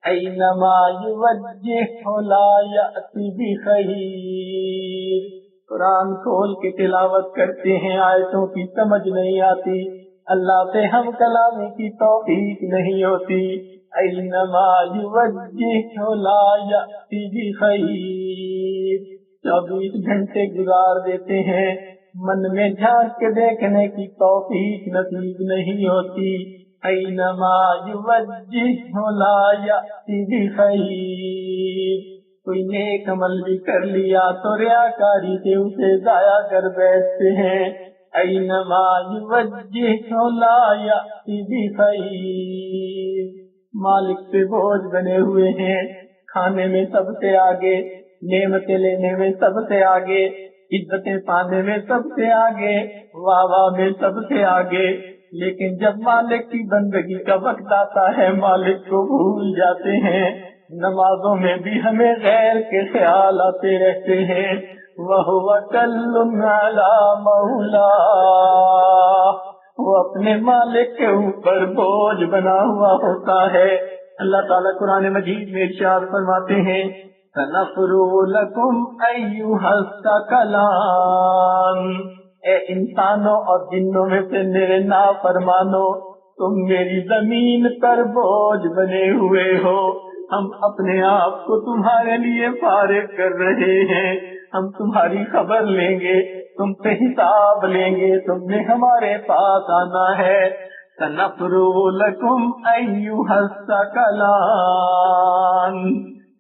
اینما یوجہ لا یأتی بخیر۔ قرآن کھول کے تلاوت کرتے ہیں، آیتوں کی سمجھ نہیں آتی، اللہ سے ہم کلامی کی توفیق نہیں ہوتی، اینما یوجہ لا یأتی بخیر۔ 24 گھنٹے گزار دیتے ہیں، من میں جھانک کے دیکھنے کی توفیق نصیب نہیں ہوتی، اینما یوجہ لا یأتی بخیر۔ کوئی نیک عمل بھی کر لیا تو ریاکاری سے اسے ضائع کر بیٹھتے ہیں، اینما یوجہ لا یأتی بخیر۔ مالک پہ بوجھ بنے ہوئے ہیں، کھانے میں سب سے آگے، نعمتیں لینے میں سب سے آگے، عزتیں پانے میں سب سے آگے، واہ واہ میں سب سے آگے، لیکن جب مالک کی بندگی کا وقت آتا ہے مالک کو بھول جاتے ہیں۔ نمازوں میں بھی ہمیں غیر کے خیال آتے رہتے ہیں، وَهُوَ كَلٌّ عَلَى مَوْلَاهُ، وہ اپنے مالک کے اوپر بوجھ بنا ہوا ہوتا ہے۔ اللہ تعالیٰ قرآن مجید میں ارشاد فرماتے ہیں، سَنَفْرُغُ لَكُمْ أَيُّهَا الثَّقَلَانِ، اے انسانوں اور جنوں میں سے میرے نافرمانوں، تم میری زمین پر بوجھ بنے ہوئے ہو، ہم اپنے آپ کو تمہارے لیے فارغ کر رہے ہیں، ہم تمہاری خبر لیں گے، تم سے حساب لیں گے، تم نے ہمارے پاس آنا ہے۔ سَنَفْرُغُ لَكُمْ أَيُّهَا الثَّقَلَانِ،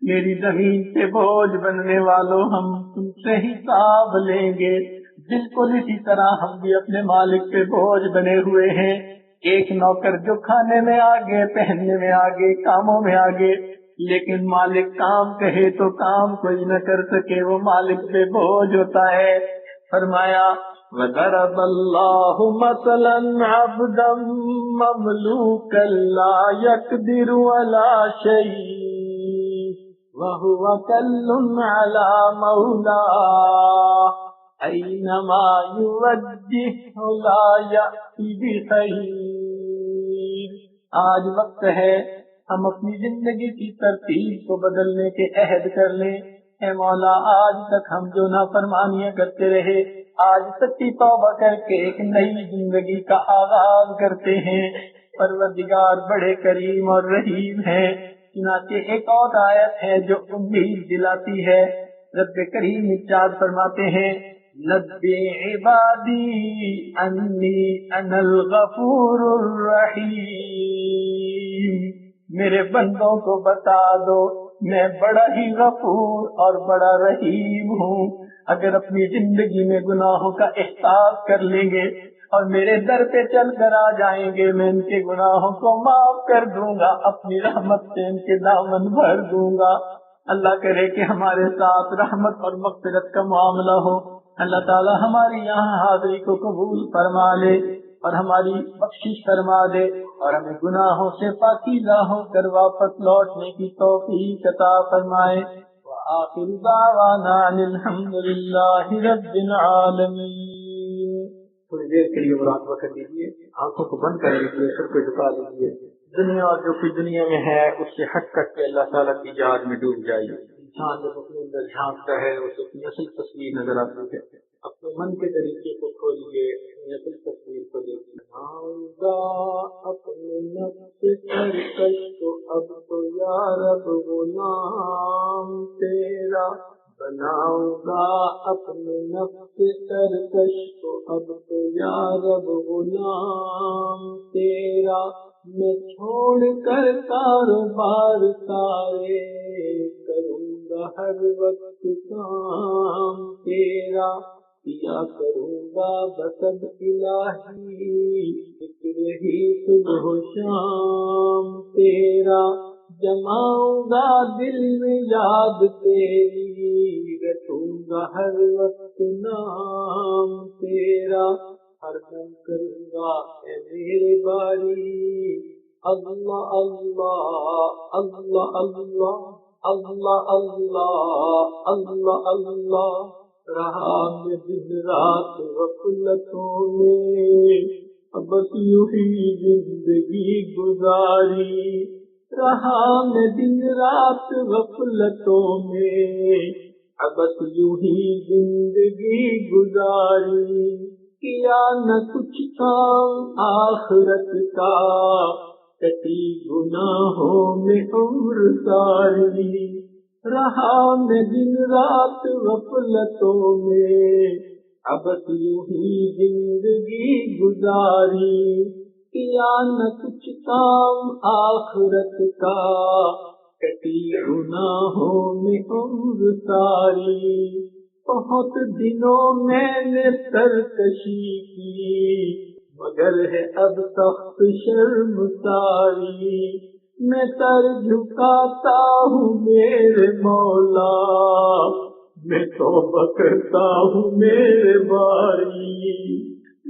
میری زمین سے بوجھ بننے والوں ہم تم سے حساب لیں گے۔ بالکل اسی طرح ہم بھی اپنے مالک پہ بوجھ بنے ہوئے ہیں۔ ایک نوکر جو کھانے میں آگے، پہننے میں آگے، کاموں میں آگے، لیکن مالک کام کہے تو کام کوئی نہ کر سکے، وہ مالک پہ بوجھ ہوتا ہے۔ فرمایا وَضَرَبَ اللَّهُ مَثَلًا عَبْدًا مَمْلُوكًا لَا يَقْدِرُ عَلَى شَيْءٍ وَهُوَ كَلٌّ عَلَى مَوْلَاهُ أَيْنَمَا يُوَجِّههُ لَا يَأْتِ بِخَيْرٍ۔ آج وقت ہے ہم اپنی زندگی کی ترتیب کو بدلنے کے عہد کر لیں۔ اے مولا، آج تک ہم جو نافرمانیاں کرتے رہے، آج سچی توبہ کر کے ایک نئی زندگی کا آغاز کرتے ہیں۔ پروردگار بڑے کریم اور رحیم ہے، چنانچہ ایک اور آیت ہے جو امید دلاتی ہے۔ رب کریم ارشاد فرماتے ہیں، نبئ عبادی انی انا الغفور الرحیم، میرے بندوں کو بتا دو میں بڑا ہی غفور اور بڑا رحیم ہوں۔ اگر اپنی زندگی میں گناہوں کا احساس کر لیں گے اور میرے در پہ چل کر آ جائیں گے، میں ان کے گناہوں کو معاف کر دوں گا، اپنی رحمت سے ان کے دامن بھر دوں گا۔ اللہ کرے کہ ہمارے ساتھ رحمت اور مغفرت کا معاملہ ہو۔ اللہ تعالی ہماری یہاں حاضری کو قبول فرما لے اور ہماری بخشش فرما دے، اور ہمیں گناہوں سے پاکیزہ ہو کر واپس لوٹنے کی توفیق عطا فرمائے۔ وآخر دعوانا الحمد للہ رب العالمین۔ تھوڑی دیر کے لیے مراقبہ کر لیجیے، آنکھوں کو بند کر لیجیے، سر کو جھکا لیجیے۔ دنیا اور جو کچھ دنیا میں ہے اس سے ہٹ کر کے اللہ تعالیٰ کی یاد میں ڈوب جائیے۔ انسان جب اپنے اندر جھانکتا ہے اسے اپنی اصل تصویر نظر آتی ہے۔ اپنے من کے طریقے کو کھولیے، اپنی اصل تصویر کو دیکھیے۔ بناؤں گا اپنے نفس سرکش کو اب تو یا رب غلام تیرا، بناؤں گا اپنے نفس سرکش کو اب تو یا رب غلام تیرا، میں چھوڑ کر کاروبار سارے کروں گا ہر وقت کام تیرا، کیا کروں گا بسد الہی ذکر ہی صبح و شام تیرا، جماؤں گا دل میں یاد تیری رٹوں گا ہر وقت نام تیرا، ہر دم کروں گا اے میرے باری اللہ اللہ اللہ اللہ اللہ اللہ اللہ اللہ، رہا میں دن رات غفلتوں میں بس یوں ہی زندگی گزاری، رہا میں دن رات غفلتوں میں بس یوں ہی زندگی گزاری، کیا نہ کچھ کام آخرت کا کٹی گناہوں میں عمر ساری، رہا میں دن رات غفلتوں میں بس یوں ہی زندگی گزاری، کیا نہ کچھ کام آخرت کا کٹی گناہوں میں عمر ساری، بہت دنوں میں نے سرکشی کی مگر ہے اب سخت شرم ساری، میں سر جھکاتا ہوں میرے مولا، میں توبہ کرتا ہوں میرے باری،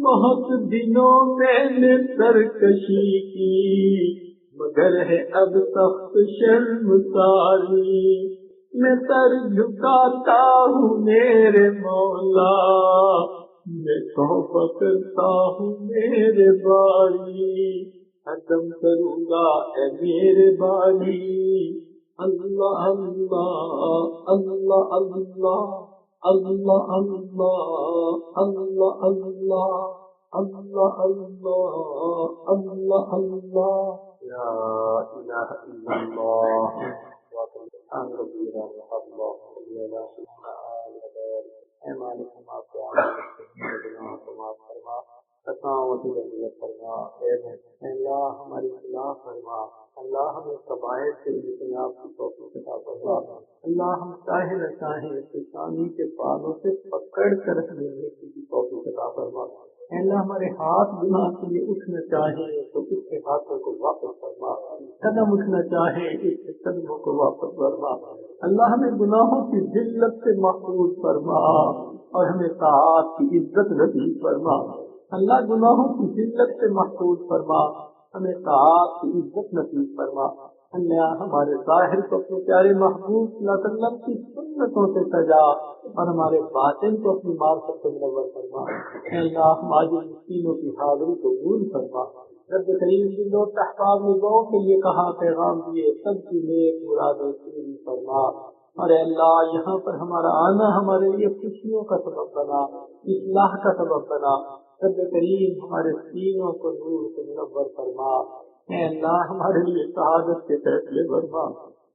بہت دنوں میں نے سرکشی کی مگر ہے اب سخت شرم ساری، میں سر جھکاتا ہوں میرے مولا، میں توبہ کرتا ہوں میرے باری، عدم کروں گا اے میرے باری اللہ اللہ اللہ اللہ اللہ اللہ اللہ اللہ اللہ اللہ اللہ اللہ لا الہ الا اللہ سبحان ربی اللہ اے مالک ہم آپ کو گناہ کو معاف فرما، خطاؤں کی فرما، اے اللہ ہماری اصلاح فرما، اللہ ہمیں کبائر سے اجتناب کی توفیق عطا فرما، اللہ ہم چاہے نہ چاہیں شیطانی کے پالوں سے پکڑ کر ہمیں نیکی کی توفیق عطا فرما، اے اللہ ہمارے ہاتھ گناہ کے لیے اٹھنا چاہیں تو اس کے ہاتھوں کو واپس فرما، قدم اٹھنا چاہیں اس کے قدموں کو واپس فرما، اللہ ہمیں گناہوں کی ذلت سے محفوظ فرما اور ہمیں طاعات کی عزت نصیب فرما، اللہ گناہوں کی ذلت سے محفوظ فرما، ہمیں طاعات کی عزت نصیب فرما، اللہ ہمارے ظاہر کو اپنے پیارے محبوب صلی اللہ علیہ وسلم کی سنتوں سے سجا اور ہمارے باطن کو اپنی معرفت سے منور فرما، اے اللہ ہمارے مسکینوں کی حاضری قبول فرما، رب کریم جن لوگ احباب نے گو کے لیے کہا پیغام دیے سب کی نیک مرادیں پوری فرما۔ اور اے اللہ یہاں پر ہمارا آنا ہمارے لیے خوشیوں کا سبب بنا، اصلاح کا سبب بنا۔ رب کریم ہمارے سینوں کو نور سے منور فرما۔ اے اللہ ہمارے لیے سعادت کے فیصلے فرما۔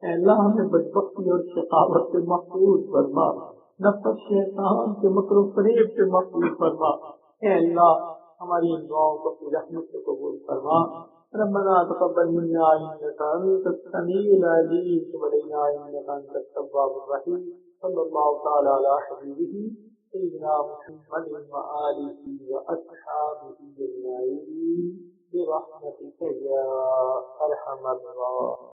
اے اللہ ہمیں بدبختی اور شقاوت سے محفوظ فرما، نفس شیطان کے مکر و فریب سے محفوظ فرما۔ اے اللہ ہماری ان دعاؤں کو اپنی رحمت سے قبول فرما۔ ربنا تقبل منا انك انت السميع العليم وتب علينا انك انت التواب الرحيم صلى الله تعالى على حبيبه سيدنا محمد وآله وأصحابه أجمعين برحمتك يا أرحم الراحمين۔